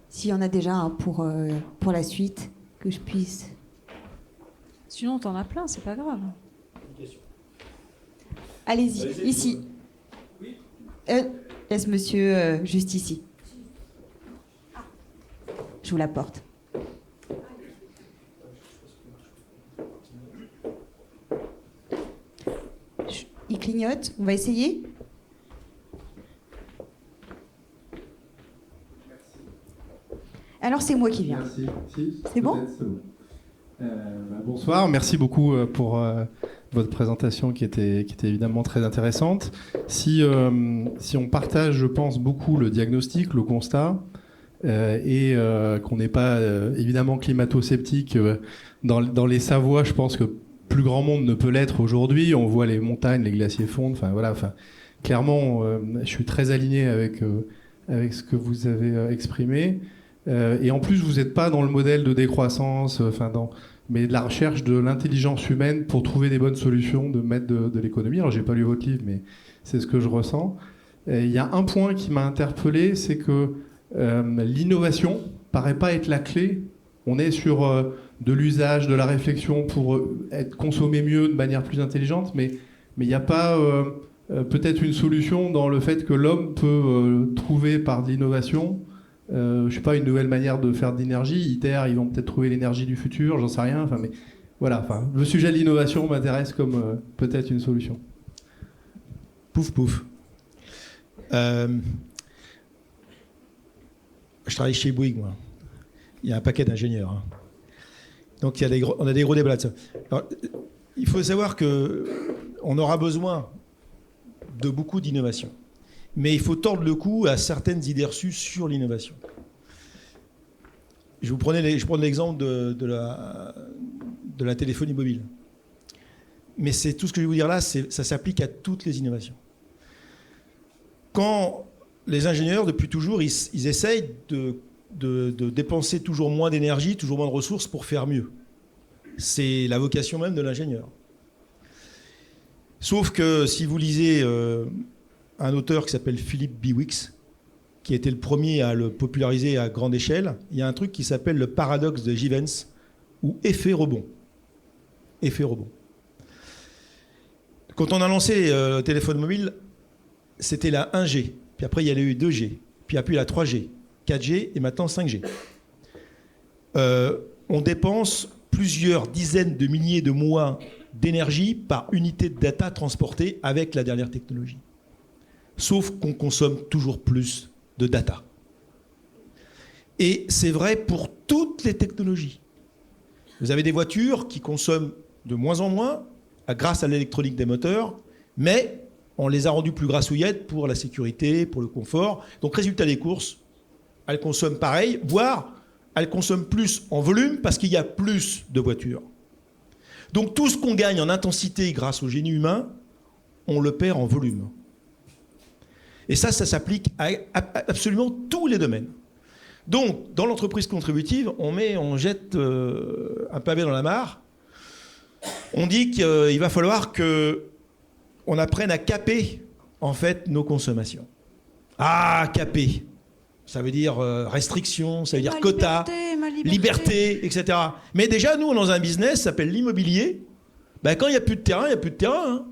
S'il y en a déjà un pour la suite, que je puisse... Sinon, t'en as plein, c'est pas grave. Allez-y, ici. Laisse monsieur juste ici. Je vous la porte. Il clignote, on va essayer. Alors c'est moi qui viens. Merci. Si, c'est bon, bonsoir, merci beaucoup pour votre présentation qui était évidemment très intéressante. Si on partage, je pense, beaucoup le diagnostic, le constat, et qu'on n'est pas évidemment climato-sceptique dans les Savoies, je pense que plus grand monde ne peut l'être aujourd'hui. On voit les montagnes, les glaciers fondre. Enfin voilà. Enfin, clairement, je suis très aligné avec ce que vous avez exprimé. Et en plus, vous n'êtes pas dans le modèle de décroissance, mais de la recherche de l'intelligence humaine pour trouver des bonnes solutions, de mettre de l'économie. Alors, j'ai pas lu votre livre, mais c'est ce que je ressens. Il y a un point qui m'a interpellé, c'est que l'innovation paraît pas être la clé. On est sur de l'usage, de la réflexion pour être consommé mieux, de manière plus intelligente, mais il n'y a pas peut-être une solution dans le fait que l'homme peut trouver par de l'innovation, je sais pas, une nouvelle manière de faire de l'énergie. ITER, ils vont peut-être trouver l'énergie du futur, j'en sais rien. Mais voilà, le sujet de l'innovation m'intéresse comme peut-être une solution. Pouf, pouf. Je travaille chez Bouygues, moi. Il y a un paquet d'ingénieurs. Hein. Donc on a des gros débats là-dessus. Alors, il faut savoir qu'on aura besoin de beaucoup d'innovation. Mais il faut tordre le cou à certaines idées reçues sur l'innovation. Je prends l'exemple de la téléphonie mobile. Mais c'est tout ce que je vais vous dire là, ça s'applique à toutes les innovations. Quand les ingénieurs, depuis toujours, ils essayent de dépenser toujours moins d'énergie, toujours moins de ressources pour faire mieux. C'est la vocation même de l'ingénieur. Sauf que si vous lisez un auteur qui s'appelle Philip Biwix, qui a été le premier à le populariser à grande échelle, il y a un truc qui s'appelle le paradoxe de Givens, ou effet rebond. Effet rebond. Quand on a lancé le téléphone mobile, c'était la 1G, puis après il y a eu 2G, puis après la 3G, 4G et maintenant 5G. On dépense plusieurs dizaines de milliers de mois d'énergie par unité de data transportée avec la dernière technologie. Sauf qu'on consomme toujours plus de data. Et c'est vrai pour toutes les technologies. Vous avez des voitures qui consomment de moins en moins grâce à l'électronique des moteurs, mais on les a rendues plus grassouillettes pour la sécurité, pour le confort. Donc résultat des courses, elles consomment pareil, voire elles consomment plus en volume parce qu'il y a plus de voitures. Donc tout ce qu'on gagne en intensité grâce au génie humain, on le perd en volume. Et ça s'applique à absolument tous les domaines. Donc, dans l'entreprise contributive, on jette un pavé dans la mare. On dit qu'il va falloir qu'on apprenne à caper, en fait, nos consommations. Ah, caper. Ça veut dire restriction, ça veut dire quota, liberté, etc. Mais déjà, nous, on est dans un business qui s'appelle l'immobilier. Ben, quand il n'y a plus de terrain, il n'y a plus de terrain. Hein.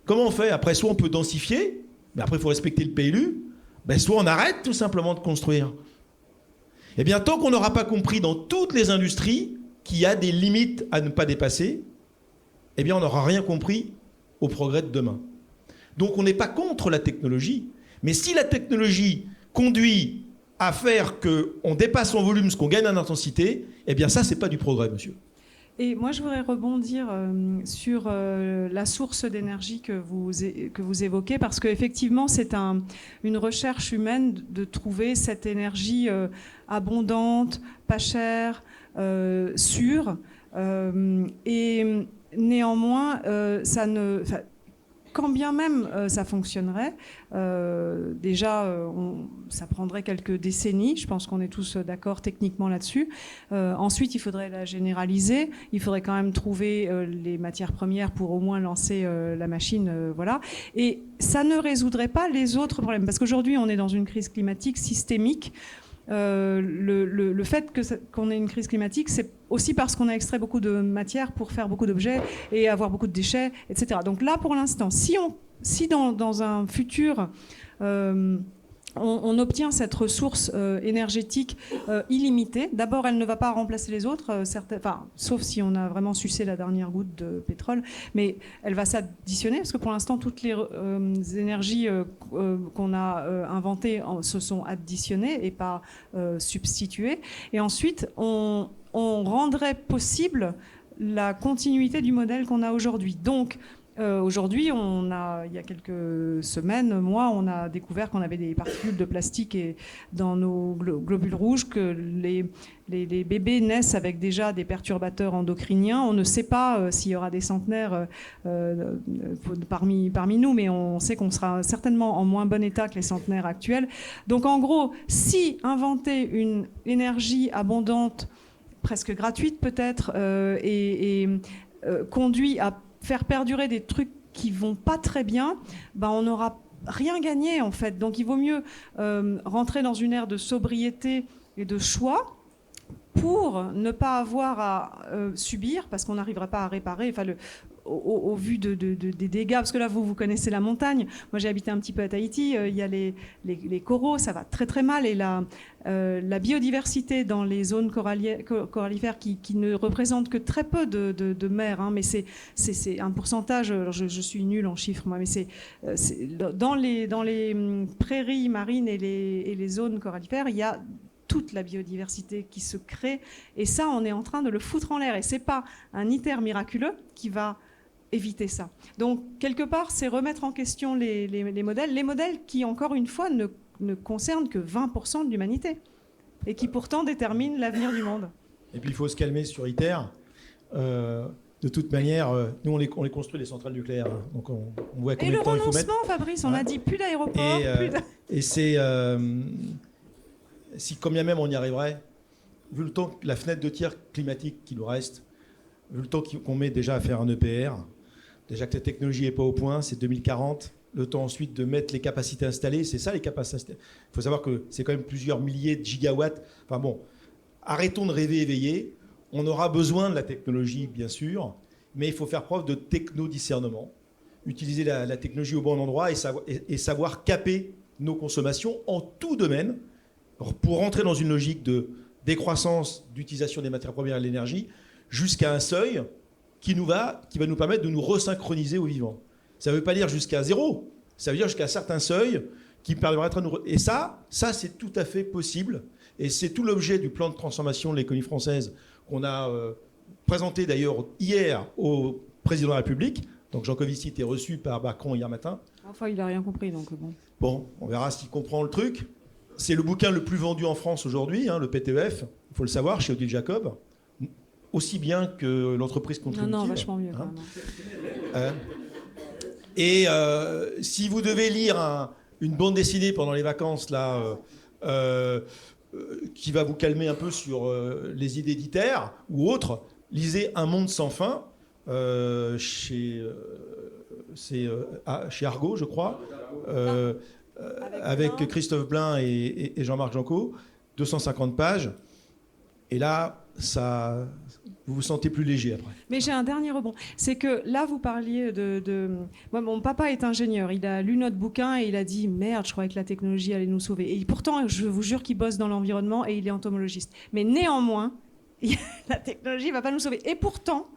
Comment on fait? Après, soit on peut densifier, mais après, il faut respecter le PLU. Ben, soit on arrête tout simplement de construire. Eh bien, tant qu'on n'aura pas compris dans toutes les industries qu'il y a des limites à ne pas dépasser, eh bien, on n'aura rien compris au progrès de demain. Donc, on n'est pas contre la technologie. Mais si la technologie conduit à faire qu'on dépasse en volume ce qu'on gagne en intensité, eh bien ça, c'est pas du progrès, monsieur. Et moi, je voudrais rebondir sur la source d'énergie que vous évoquez, parce qu'effectivement, c'est une recherche humaine de trouver cette énergie abondante, pas chère, sûre. Et néanmoins, quand bien même ça fonctionnerait, ça prendrait quelques décennies. Je pense qu'on est tous d'accord techniquement là-dessus. Ensuite, il faudrait la généraliser. Il faudrait quand même trouver les matières premières pour au moins lancer la machine. Voilà. Et ça ne résoudrait pas les autres problèmes. Parce qu'aujourd'hui, on est dans une crise climatique systémique. Le fait qu'on ait une crise climatique, c'est aussi parce qu'on a extrait beaucoup de matière pour faire beaucoup d'objets et avoir beaucoup de déchets, etc. Donc là, pour l'instant, si dans un futur, on obtient cette ressource énergétique illimitée, d'abord, elle ne va pas remplacer les autres, sauf si on a vraiment sucé la dernière goutte de pétrole, mais elle va s'additionner, parce que pour l'instant, toutes les énergies qu'on a inventées se sont additionnées et pas substituées. Et ensuite, on rendrait possible la continuité du modèle qu'on a aujourd'hui. Donc, aujourd'hui, il y a quelques semaines, mois, on a découvert qu'on avait des particules de plastique dans nos globules rouges, que les bébés naissent avec déjà des perturbateurs endocriniens. On ne sait pas s'il y aura des centenaires parmi nous, mais on sait qu'on sera certainement en moins bon état que les centenaires actuels. Donc en gros, si inventer une énergie abondante, presque gratuite peut-être, conduit à faire perdurer des trucs qui vont pas très bien, on n'aura rien gagné en fait. Donc il vaut mieux rentrer dans une ère de sobriété et de choix pour ne pas avoir à subir, parce qu'on n'arrivera pas à réparer. Au vu des dégâts, parce que là vous connaissez la montagne. Moi j'ai habité un petit peu à Tahiti, il y a les coraux, ça va très très mal, et la biodiversité dans les zones corallifères qui ne représentent que très peu de mer, mais c'est un pourcentage. Alors je suis nulle en chiffres moi, mais c'est dans les prairies marines et les zones corallifères, il y a toute la biodiversité qui se crée, et ça on est en train de le foutre en l'air, et c'est pas un ITER miraculeux qui va éviter ça. Donc quelque part c'est remettre en question les modèles qui encore une fois ne concernent que 20% de l'humanité et qui pourtant déterminent l'avenir du monde. Et puis il faut se calmer sur ITER. De toute manière, nous on les construit les centrales nucléaires, donc on voit combien de temps il faut mettre. Et le renoncement, Fabrice, on a dit plus d'aéroports. Et c'est si quand bien même on y arriverait, vu le temps, la fenêtre de tir climatique qui nous reste, vu le temps qu'on met déjà à faire un EPR, déjà que la technologie n'est pas au point, c'est 2040. Le temps ensuite de mettre les capacités installées, c'est ça les capacités. Il faut savoir que c'est quand même plusieurs milliers de gigawatts. Enfin bon, arrêtons de rêver éveillé. On aura besoin de la technologie, bien sûr, mais il faut faire preuve de techno-discernement, utiliser la technologie au bon endroit et savoir caper nos consommations en tout domaine pour rentrer dans une logique de décroissance d'utilisation des matières premières et de l'énergie jusqu'à un seuil qui va nous permettre de nous resynchroniser au vivant. Ça ne veut pas dire jusqu'à zéro, ça veut dire jusqu'à un certain seuil qui permettra de nous... Et ça c'est tout à fait possible. Et c'est tout l'objet du plan de transformation de l'économie française qu'on a présenté d'ailleurs hier au président de la République. Donc Jean Covici était reçu par Macron hier matin. Enfin, il n'a rien compris, donc bon. Bon, on verra s'il comprend le truc. C'est le bouquin le plus vendu en France aujourd'hui, le PTEF, il faut le savoir, chez Odile Jacob. Aussi bien que l'entreprise contributive. Non, vachement mieux. Quand même. Et si vous devez lire une bande dessinée pendant les vacances, là, qui va vous calmer un peu sur les idées d'ITER ou autres, lisez Un monde sans fin, chez Argo, je crois, avec Christophe Blain et Jean-Marc Janco, 250 pages. Et là, vous vous sentez plus léger après. Mais j'ai un dernier rebond. C'est que là, vous parliez Moi, mon papa est ingénieur. Il a lu notre bouquin et il a dit « Merde, je croyais que la technologie allait nous sauver ». Et pourtant, je vous jure qu'il bosse dans l'environnement et il est entomologiste. Mais néanmoins, la technologie ne va pas nous sauver. Et pourtant,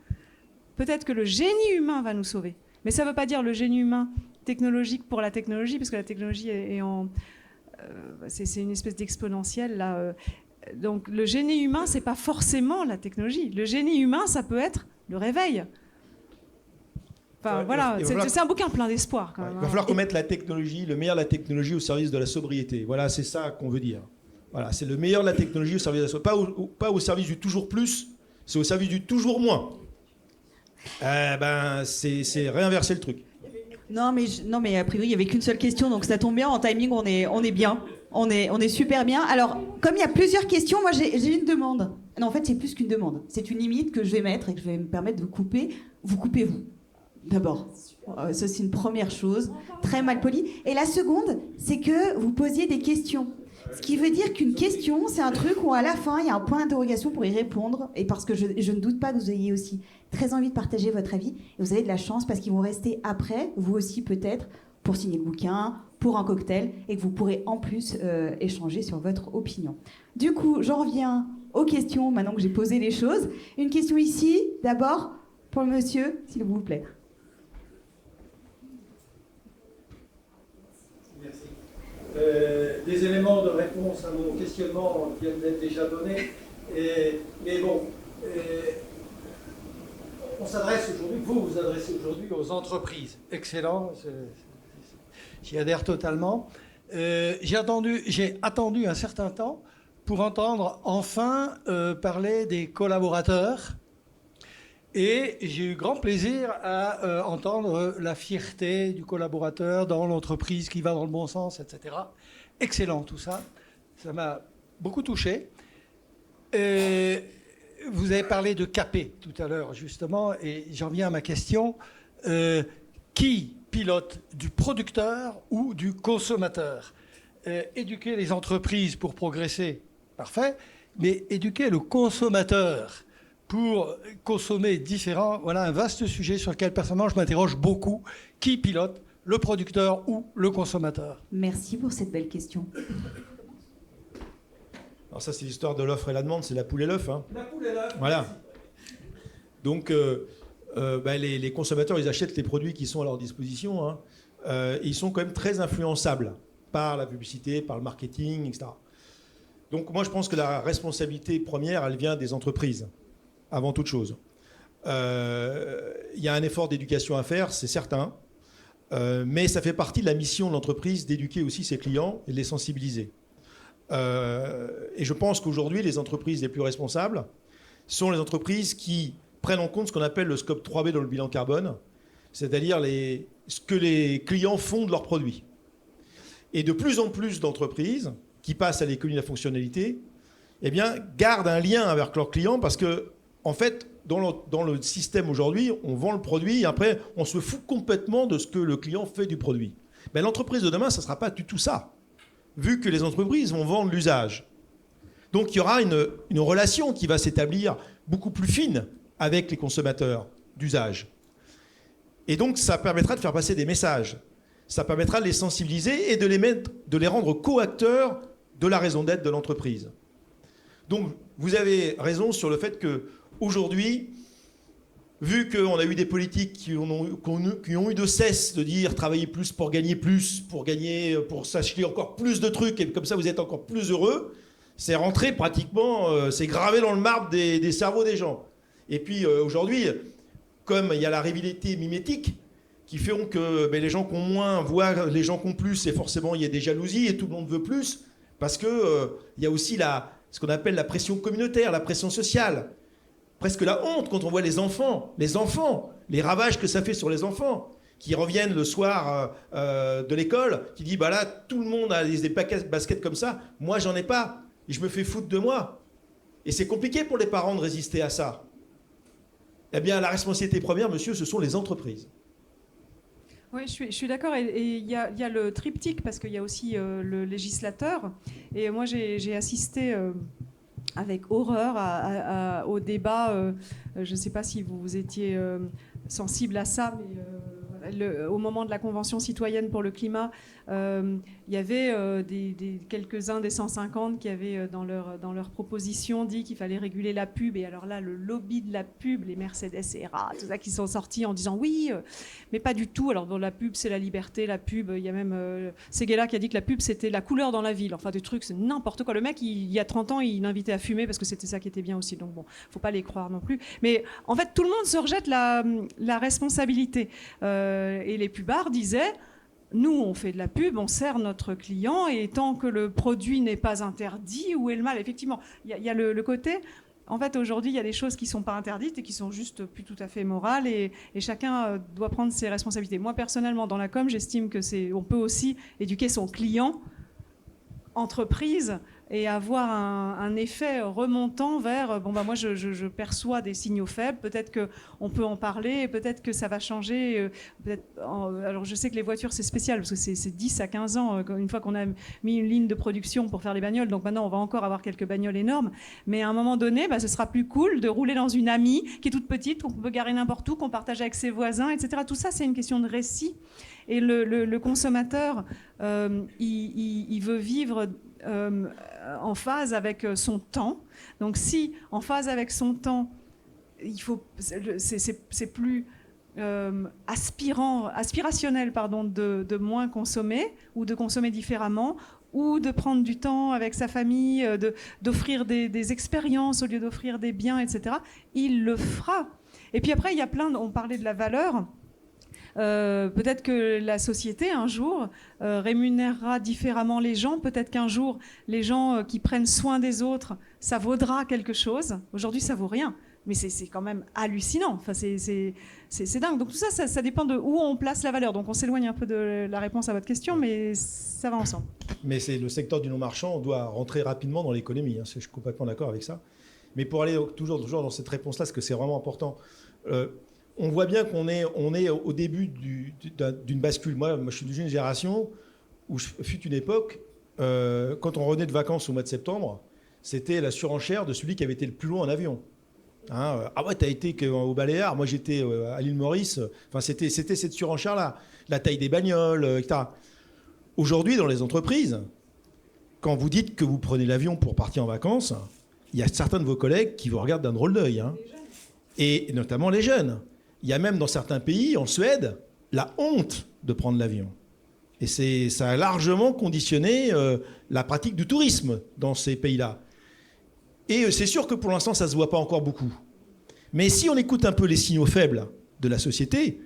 peut-être que le génie humain va nous sauver. Mais ça ne veut pas dire le génie humain technologique pour la technologie, parce que la technologie est en c'est une espèce d'exponentielle là. Donc le génie humain, c'est pas forcément la technologie. Le génie humain, ça peut être le réveil. Enfin, voilà, c'est un bouquin plein d'espoir quand même. Il va falloir qu'on mette la technologie, le meilleur de la technologie au service de la sobriété. Voilà, c'est ça qu'on veut dire. Voilà, c'est le meilleur de la technologie au service de la sobriété. Pas au service du toujours plus, c'est au service du toujours moins. C'est réinverser le truc. Non, mais a priori, il n'y avait qu'une seule question, donc ça tombe bien. En timing, on est bien. On est super bien. Alors, comme il y a plusieurs questions, moi, j'ai une demande. Non, en fait, c'est plus qu'une demande. C'est une limite que je vais mettre et que je vais me permettre de vous couper. Vous coupez, vous. D'abord. Ça, c'est une première chose. Très mal polie. Et la seconde, c'est que vous posiez des questions. Ce qui veut dire qu'une question, c'est un truc où à la fin, il y a un point d'interrogation pour y répondre. Et parce que je ne doute pas que vous ayez aussi très envie de partager votre avis. Et vous avez de la chance parce qu'ils vont rester après, vous aussi peut-être, pour signer le bouquin, pour un cocktail, et que vous pourrez en plus échanger sur votre opinion. Du coup, j'en reviens aux questions, maintenant que j'ai posé les choses. Une question ici, d'abord, pour le monsieur, s'il vous plaît. Des éléments de réponse à mon questionnement viennent d'être déjà donnés. Mais bon, on s'adresse aujourd'hui, vous adressez aujourd'hui aux entreprises. Excellent, j'y adhère totalement. J'ai attendu un certain temps pour entendre enfin parler des collaborateurs. Et j'ai eu grand plaisir à entendre la fierté du collaborateur dans l'entreprise qui va dans le bon sens, etc. Excellent tout ça. Ça m'a beaucoup touché. Vous avez parlé de CAPé tout à l'heure, justement, et j'en viens à ma question. Qui pilote, du producteur ou du consommateur? Éduquer les entreprises pour progresser, parfait, mais éduquer le consommateur pour consommer différent, voilà un vaste sujet sur lequel personnellement je m'interroge beaucoup. Qui pilote, le producteur ou le consommateur? Merci pour cette belle question. Alors ça, c'est l'histoire de l'offre et la demande, c'est la poule et l'œuf. Hein. La poule et l'œuf. Voilà. Donc, les consommateurs, ils achètent les produits qui sont à leur disposition. Hein. Et ils sont quand même très influençables par la publicité, par le marketing, etc. Donc, moi, je pense que la responsabilité première, elle vient des entreprises, avant toute chose. Il y a un effort d'éducation à faire, c'est certain. Mais ça fait partie de la mission de l'entreprise d'éduquer aussi ses clients et de les sensibiliser. Et je pense qu'aujourd'hui, les entreprises les plus responsables sont les entreprises qui prennent en compte ce qu'on appelle le scope 3B dans le bilan carbone, c'est-à-dire ce que les clients font de leurs produits. Et de plus en plus d'entreprises qui passent à l'économie de la fonctionnalité, eh bien, gardent un lien avec leurs clients parce que, en fait, dans le système aujourd'hui, on vend le produit et après, on se fout complètement de ce que le client fait du produit. Mais l'entreprise de demain, ça ne sera pas du tout ça, vu que les entreprises vont vendre l'usage. Donc il y aura une relation qui va s'établir beaucoup plus fine avec les consommateurs d'usage. Et donc ça permettra de faire passer des messages. Ça permettra de les sensibiliser et de les rendre co-acteurs de la raison d'être de l'entreprise. Donc vous avez raison sur le fait qu'aujourd'hui, vu qu'on a eu des politiques qui ont eu de cesse de dire travailler plus, pour s'acheter encore plus de trucs, et comme ça vous êtes encore plus heureux, c'est rentré pratiquement, c'est gravé dans le marbre des cerveaux des gens. Et puis aujourd'hui, comme il y a la rivalité mimétique, qui feront que les gens qui ont moins voient les gens qui ont plus, et forcément il y a des jalousies et tout le monde veut plus, parce qu'il y a aussi ce qu'on appelle la pression communautaire, la pression sociale. Presque la honte quand on voit les enfants, les ravages que ça fait sur les enfants, qui reviennent le soir de l'école, qui disent là, tout le monde a des baskets comme ça, moi j'en ai pas, et je me fais foutre de moi. Et c'est compliqué pour les parents de résister à ça. Eh bien, la responsabilité première, monsieur, ce sont les entreprises. Oui, je suis d'accord. Et il y a le triptyque, parce qu'il y a aussi le législateur. Et moi, j'ai assisté avec horreur au débat. Je ne sais pas si vous étiez sensible à ça, mais au moment de la Convention citoyenne pour le climat, Il y avait quelques-uns des 150 qui avaient dans leur proposition dit qu'il fallait réguler la pub. Et alors là, le lobby de la pub, les Mercedes et RA, tout ça qui sont sortis en disant oui, mais pas du tout. Alors bon, la pub, c'est la liberté, la pub. Il y a même Seguela qui a dit que la pub, c'était la couleur dans la ville. Enfin, des trucs, c'est n'importe quoi. Le mec, il y a 30 ans, il invitait à fumer parce que c'était ça qui était bien aussi. Donc bon, faut pas les croire non plus. Mais en fait, tout le monde se rejette la responsabilité. Et les pubards disaient... Nous, on fait de la pub, on sert notre client, et tant que le produit n'est pas interdit, où est le mal? Effectivement, il y a le côté... En fait, aujourd'hui, il y a des choses qui ne sont pas interdites et qui sont juste plus tout à fait morales, et chacun doit prendre ses responsabilités. Moi, personnellement, dans la com, j'estime on peut aussi éduquer son client, entreprise, et avoir un effet remontant vers moi je perçois des signaux faibles, peut-être qu'on peut en parler, peut-être que ça va changer. Alors je sais que les voitures c'est spécial parce que c'est 10 à 15 ans une fois qu'on a mis une ligne de production pour faire les bagnoles, donc maintenant on va encore avoir quelques bagnoles énormes, mais à un moment donné ce sera plus cool de rouler dans une Ami qui est toute petite, qu'on peut garer n'importe où, qu'on partage avec ses voisins, etc. Tout ça c'est une question de récit, et le consommateur il veut vivre en phase avec son temps. Donc si en phase avec son temps, c'est plus aspirationnel de moins consommer ou de consommer différemment, ou de prendre du temps avec sa famille, d'offrir des expériences au lieu d'offrir des biens, etc. Il le fera. Et puis après, il y a on parlait de la valeur. Peut-être que la société, un jour, rémunérera différemment les gens. Peut-être qu'un jour, les gens qui prennent soin des autres, ça vaudra quelque chose. Aujourd'hui, ça vaut rien. Mais c'est quand même hallucinant. Enfin, c'est dingue. Donc tout ça, ça dépend de où on place la valeur. Donc on s'éloigne un peu de la réponse à votre question, mais ça va ensemble. Mais c'est le secteur du non-marchand doit rentrer rapidement dans l'économie. Je suis complètement d'accord avec ça. Mais pour aller toujours dans cette réponse-là, parce que c'est vraiment important... on voit bien qu'on est au début d'une bascule. Moi, je suis d'une génération où fut une époque, quand on revenait de vacances au mois de septembre, c'était la surenchère de celui qui avait été le plus loin en avion. Ah ouais, t'as été au Baléares, moi j'étais à l'île Maurice. Enfin, c'était cette surenchère-là, la taille des bagnoles, etc. Aujourd'hui, dans les entreprises, quand vous dites que vous prenez l'avion pour partir en vacances, il y a certains de vos collègues qui vous regardent d'un drôle d'œil, et notamment les jeunes. Il y a même dans certains pays, en Suède, la honte de prendre l'avion. Et ça a largement conditionné la pratique du tourisme dans ces pays-là. Et c'est sûr que pour l'instant, ça ne se voit pas encore beaucoup. Mais si on écoute un peu les signaux faibles de la société,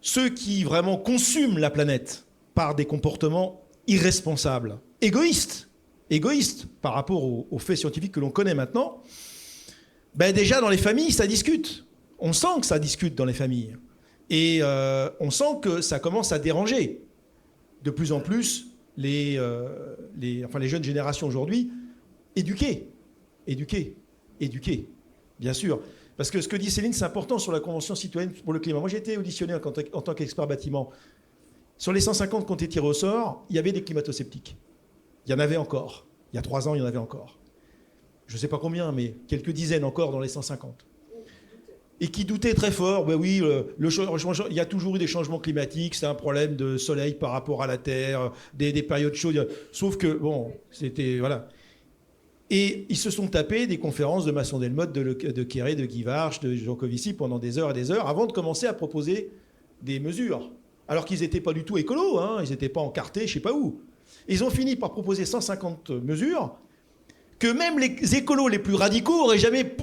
ceux qui vraiment consument la planète par des comportements irresponsables, égoïstes par rapport aux faits scientifiques que l'on connaît maintenant, déjà dans les familles, ça discute. On sent que ça discute dans les familles. Et on sent que ça commence à déranger. De plus en plus, les jeunes générations aujourd'hui, éduquer, bien sûr. Parce que ce que dit Céline, c'est important sur la Convention citoyenne pour le climat. Moi, j'ai été auditionné en tant qu'expert bâtiment. Sur les 150 qui ont été tirés au sort, il y avait des climato-sceptiques. Il y en avait encore. Il y a 3 ans, il y en avait encore. Je ne sais pas combien, mais quelques dizaines encore dans les 150. Et qui doutaient très fort, oui, il y a toujours eu des changements climatiques, c'est un problème de soleil par rapport à la Terre, des périodes chaudes. Sauf que, c'était... Voilà. Et ils se sont tapés des conférences de Masson Delmotte, de Quéré, de Guy Varche, de Jean Covici pendant des heures et des heures, avant de commencer à proposer des mesures. Alors qu'ils n'étaient pas du tout écolos, ils n'étaient pas encartés, je ne sais pas où. Ils ont fini par proposer 150 mesures que même les écolos les plus radicaux n'auraient jamais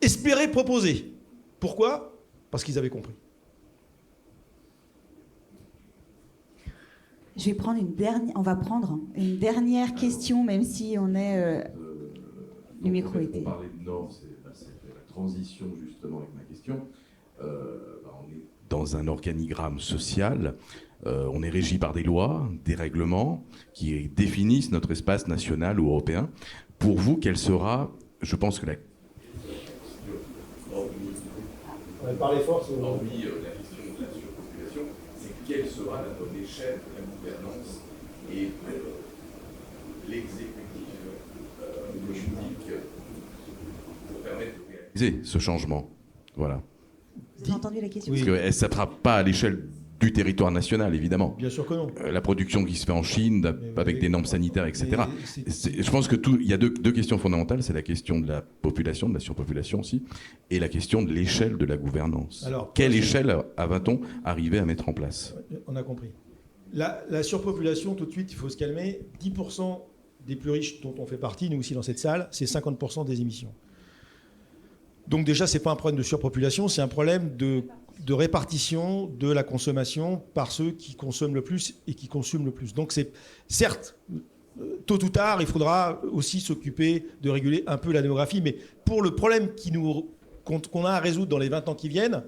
espéré proposer. Pourquoi ? Parce qu'ils avaient compris. On va prendre une dernière question, même si on est... le micro était... On parlait de Nord, c'est la transition justement avec ma question. On est dans un organigramme social, on est régi par des lois, des règlements qui définissent notre espace national ou européen. Pour vous, quelle sera, je pense que la... Parler fort, hormis la question de la surpopulation, c'est quelle sera la bonne échelle de la gouvernance et l'exécutif politique pour permettre de réaliser ce changement. Voilà. Vous avez entendu la question ? Parce que ça ne sera pas à l'échelle du territoire national, évidemment. Bien sûr que non. La production qui se fait en Chine, avec des normes sanitaires, etc. Je pense qu'il y a deux questions fondamentales. C'est la question de la population, de la surpopulation aussi, et la question de l'échelle de la gouvernance. Alors, quelle échelle va-t-on arriver à mettre en place? On a compris. La surpopulation, tout de suite, il faut se calmer. 10% des plus riches dont on fait partie, nous aussi dans cette salle, c'est 50% des émissions. Donc déjà, ce n'est pas un problème de surpopulation, c'est un problème de répartition de la consommation par ceux qui consomment le plus et qui consument le plus. Donc c'est certes, tôt ou tard, il faudra aussi s'occuper de réguler un peu la démographie, mais pour le problème qu'on a à résoudre dans les 20 ans qui viennent,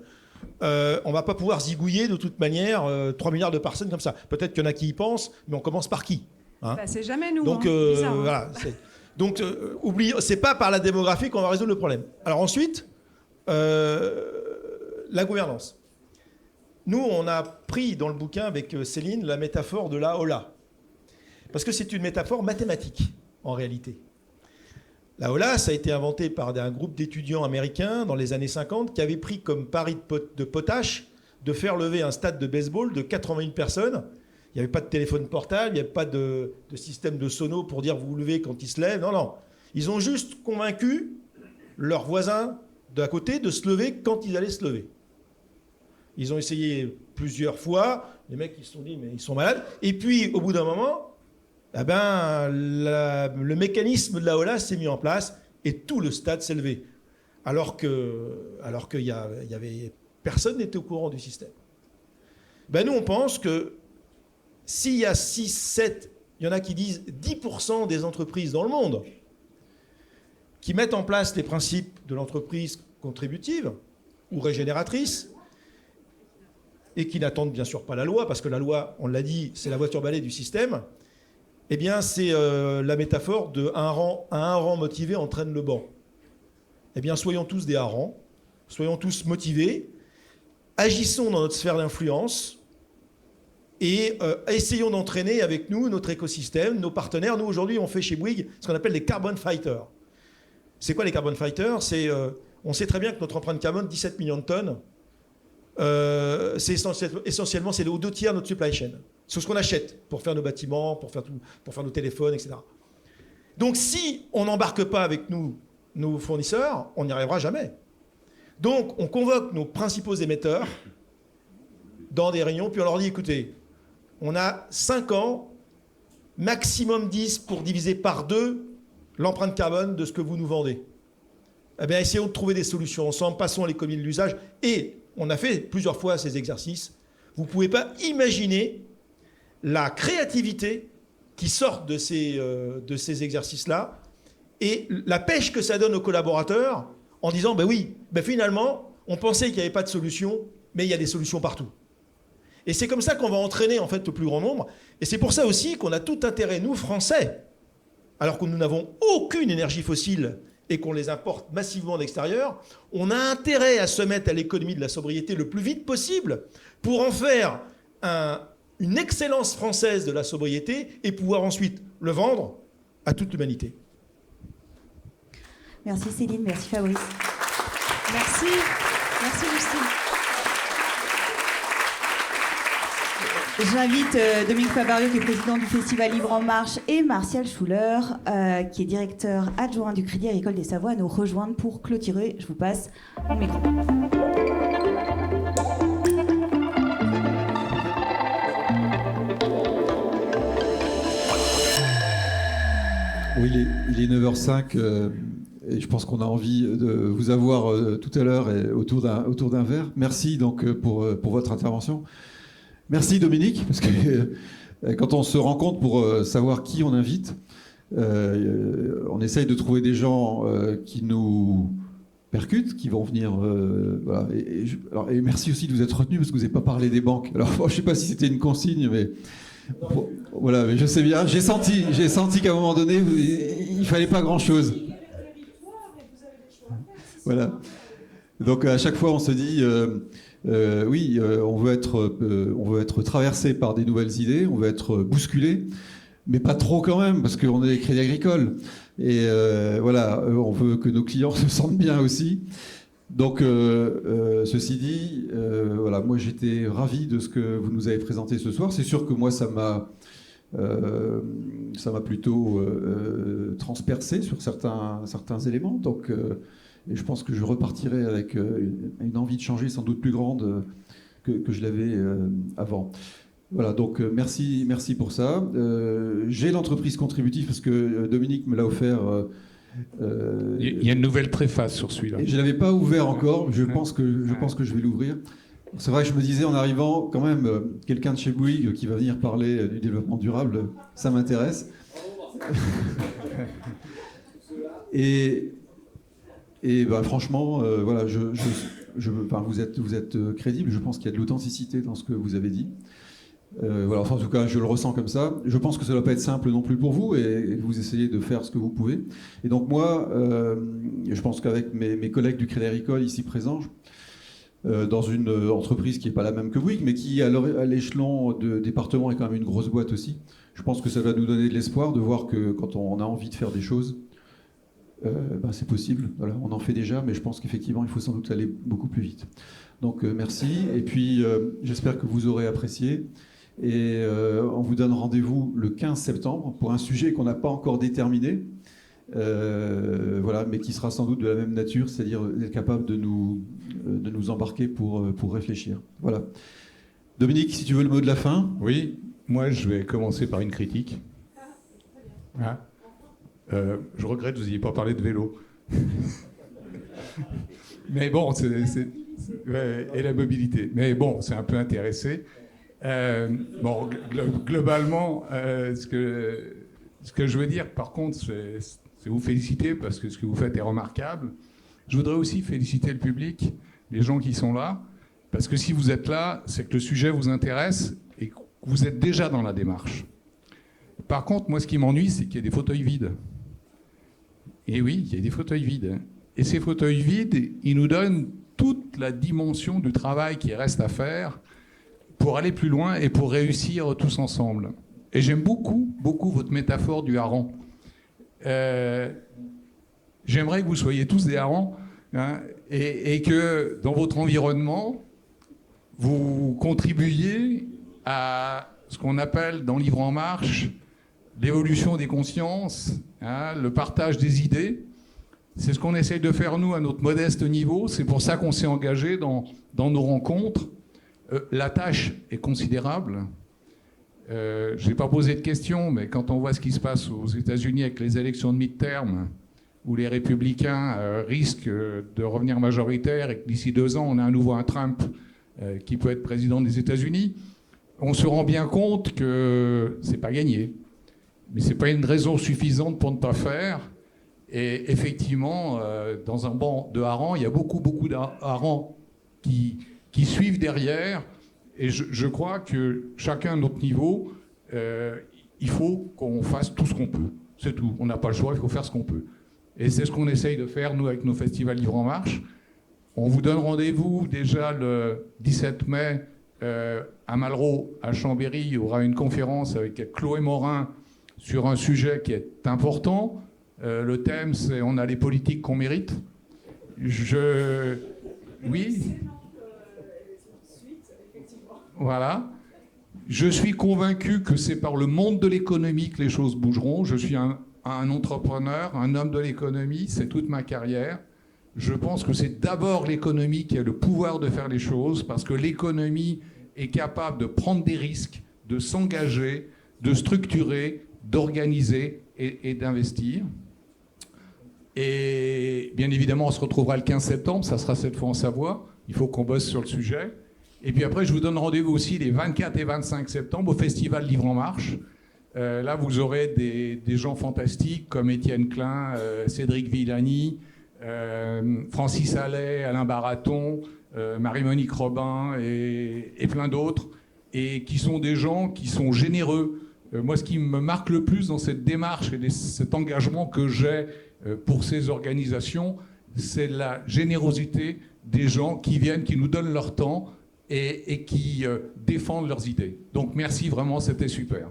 on ne va pas pouvoir zigouiller de toute manière 3 milliards de personnes comme ça. Peut-être qu'il y en a qui y pensent, mais on commence par qui, hein? C'est jamais nous. Donc, bizarre, hein. voilà. Donc, c'est pas par la démographie qu'on va résoudre le problème. Alors ensuite, la gouvernance. Nous, on a pris dans le bouquin avec Céline la métaphore de la hola. Parce que c'est une métaphore mathématique, en réalité. La hola, ça a été inventé par un groupe d'étudiants américains dans les années 50 qui avaient pris comme pari de potache de faire lever un stade de baseball de 80 000 personnes. Il n'y avait pas de téléphone portable, il n'y avait pas de système de sono pour dire vous vous levez quand ils se lèvent. Non, non. Ils ont juste convaincu leurs voisins d'à côté de se lever quand ils allaient se lever. Ils ont essayé plusieurs fois. Les mecs, ils se sont dit, mais ils sont malades. Et puis, au bout d'un moment, le mécanisme de la hola s'est mis en place et tout le stade s'est levé. Alors qu'il y avait personne n'était au courant du système. Nous, on pense que s'il y a 6, 7, il y en a qui disent 10% des entreprises dans le monde qui mettent en place les principes de l'entreprise contributive ou régénératrice et qui n'attendent bien sûr pas la loi, parce que la loi, on l'a dit, c'est la voiture balai du système, eh bien c'est la métaphore de un rang motivé entraîne le banc. Eh bien soyons tous des harengs, soyons tous motivés, agissons dans notre sphère d'influence, et essayons d'entraîner avec nous notre écosystème, nos partenaires. Nous, aujourd'hui, on fait chez Bouygues ce qu'on appelle des carbon fighters. C'est quoi les carbon fighters? On sait très bien que notre empreinte carbone, 17 millions de tonnes, c'est essentiellement c'est aux 2 tiers de notre supply chain. C'est ce qu'on achète pour faire nos bâtiments, pour faire nos téléphones, etc. Donc si on n'embarque pas avec nous nos fournisseurs, on n'y arrivera jamais. Donc on convoque nos principaux émetteurs dans des réunions, puis on leur dit, écoutez, on a 5 ans, maximum 10 pour diviser par 2 l'empreinte carbone de ce que vous nous vendez. Eh bien, essayons de trouver des solutions ensemble, passons à l'économie de l'usage. Et on a fait plusieurs fois ces exercices. Vous ne pouvez pas imaginer la créativité qui sort de ces exercices-là et la pêche que ça donne aux collaborateurs en disant, finalement, on pensait qu'il n'y avait pas de solution, mais il y a des solutions partout. Et c'est comme ça qu'on va entraîner en fait le plus grand nombre. Et c'est pour ça aussi qu'on a tout intérêt, nous Français, alors que nous n'avons aucune énergie fossile et qu'on les importe massivement d'extérieur, on a intérêt à se mettre à l'économie de la sobriété le plus vite possible pour en faire une excellence française de la sobriété et pouvoir ensuite le vendre à toute l'humanité. Merci Céline, merci Fabrice. Merci Justine. J'invite Dominique Fabario, qui est président du Festival Libre en Marche, et Martial Schuller, qui est directeur adjoint du Crédit Agricole des Savoies, à nous rejoindre pour clôturer. Je vous passe mon micro. Oui, il est 9h05 et je pense qu'on a envie de vous avoir tout à l'heure autour d'un verre. Merci donc pour votre intervention. Merci Dominique, parce que quand on se rencontre pour savoir qui on invite, on essaye de trouver des gens qui nous percutent, qui vont venir. Voilà. Et merci aussi de vous être retenu, parce que vous n'avez pas parlé des banques. Alors je ne sais pas si c'était une consigne, mais voilà, mais je sais bien. J'ai senti qu'à un moment donné, il ne fallait pas grand-chose. Voilà. Donc à chaque fois, on se dit... on veut être traversé par des nouvelles idées, on veut être bousculé, mais pas trop quand même, parce qu'on est Crédit Agricole. Et on veut que nos clients se sentent bien aussi. Donc, ceci dit, voilà, moi j'étais ravi de ce que vous nous avez présenté ce soir. C'est sûr que moi ça m'a plutôt transpercé sur certains éléments. Donc, et je pense que je repartirai avec une envie de changer sans doute plus grande que je l'avais avant. Voilà, donc merci pour ça. J'ai l'entreprise contributive parce que Dominique me l'a offert. Il y a une nouvelle préface sur celui-là. Et je ne l'avais pas ouvert encore. Je pense que je vais l'ouvrir. C'est vrai que je me disais en arrivant, quand même, quelqu'un de chez Bouygues qui va venir parler du développement durable, ça m'intéresse. Et ben, franchement, voilà, vous êtes crédible. Je pense qu'il y a de l'authenticité dans ce que vous avez dit. Voilà, enfin, en tout cas, je le ressens comme ça. Je pense que ça ne doit pas être simple non plus pour vous et vous essayez de faire ce que vous pouvez. Et donc moi, je pense qu'avec mes collègues du Crédit Agricole ici présents, dans une entreprise qui n'est pas la même que Bouygues, mais qui, à l'échelon de département, est quand même une grosse boîte aussi, je pense que ça va nous donner de l'espoir de voir que quand on a envie de faire des choses, ben c'est possible. Voilà, on en fait déjà, mais je pense qu'effectivement, il faut sans doute aller beaucoup plus vite. Donc merci, et puis j'espère que vous aurez apprécié. Et on vous donne rendez-vous le 15 septembre pour un sujet qu'on n'a pas encore déterminé, voilà, mais qui sera sans doute de la même nature, c'est-à-dire d'être capable de nous embarquer pour réfléchir. Voilà. Dominique, si tu veux le mot de la fin. Oui, moi je vais commencer par une critique. Hein, je regrette que vous n'ayez pas parlé de vélo. Mais bon, et la mobilité. Mais bon, c'est un peu intéressé. Bon, globalement, ce que je veux dire, par contre, c'est vous féliciter parce que ce que vous faites est remarquable. Je voudrais aussi féliciter le public, les gens qui sont là, parce que si vous êtes là, c'est que le sujet vous intéresse et que vous êtes déjà dans la démarche. Par contre, moi, ce qui m'ennuie, c'est qu'il y a des fauteuils vides. Et oui, il y a des fauteuils vides. Et ces fauteuils vides, ils nous donnent toute la dimension du travail qui reste à faire pour aller plus loin et pour réussir tous ensemble. Et j'aime beaucoup votre métaphore du hareng. J'aimerais que vous soyez tous des harengs, hein, et que dans votre environnement, vous contribuiez à ce qu'on appelle dans Livre en Marche l'évolution des consciences, hein, le partage des idées. C'est ce qu'on essaye de faire, nous, à notre modeste niveau. C'est pour ça qu'on s'est engagé dans nos rencontres. La tâche est considérable. Je n'ai pas posé de questions, mais quand on voit ce qui se passe aux États-Unis avec les élections de mi-terme, où les républicains risquent de revenir majoritaires et que d'ici 2 ans, on a à nouveau un Trump qui peut être président des États-Unis, on se rend bien compte que ce n'est pas gagné. Mais ce n'est pas une raison suffisante pour ne pas faire. Et effectivement, dans un banc de harengs, il y a beaucoup de harengs qui suivent derrière. Et je crois que chacun à notre niveau, il faut qu'on fasse tout ce qu'on peut. C'est tout. On n'a pas le choix, il faut faire ce qu'on peut. Et c'est ce qu'on essaye de faire, nous, avec nos festivals Livre en Marche. On vous donne rendez-vous déjà le 17 mai à Malraux, à Chambéry. Il y aura une conférence avec Chloé Morin sur un sujet qui est important. Le thème, c'est « On a les politiques qu'on mérite ». Oui. Voilà. Je suis convaincu que c'est par le monde de l'économie que les choses bougeront. Je suis un entrepreneur, un homme de l'économie, c'est toute ma carrière. Je pense que c'est d'abord l'économie qui a le pouvoir de faire les choses, parce que l'économie est capable de prendre des risques, de s'engager, de structurer, d'organiser et d'investir. Et bien évidemment, on se retrouvera le 15 septembre, ça sera cette fois en Savoie. Il faut qu'on bosse sur le sujet. Et puis après, je vous donne rendez-vous aussi les 24 et 25 septembre au Festival Livre en Marche. Là, vous aurez des gens fantastiques comme Étienne Klein, Cédric Villani, Francis Allais, Alain Baraton, Marie-Monique Robin et plein d'autres, et qui sont des gens qui sont généreux. Moi, ce qui me marque le plus dans cette démarche et cet engagement que j'ai pour ces organisations, c'est la générosité des gens qui viennent, qui nous donnent leur temps et qui défendent leurs idées. Donc merci vraiment, c'était super.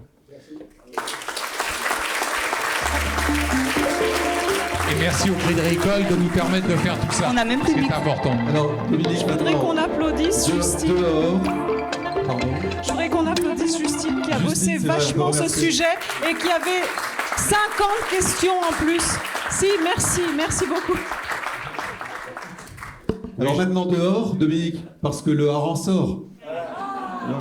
Et merci au Crédit Agricole de nous permettre de faire tout ça. On a même plus de C'est micro. important. Alors, Dominique, Je voudrais qu'on applaudisse Justine. dehors. Pardon. Je voudrais qu'on applaudisse Justine qui a Justine, bossé c'est vrai, vachement je ce vous remercie. sujet et qui avait 50 questions en plus. Si, merci beaucoup. Alors maintenant dehors, Dominique, parce que le hareng sort. Ah.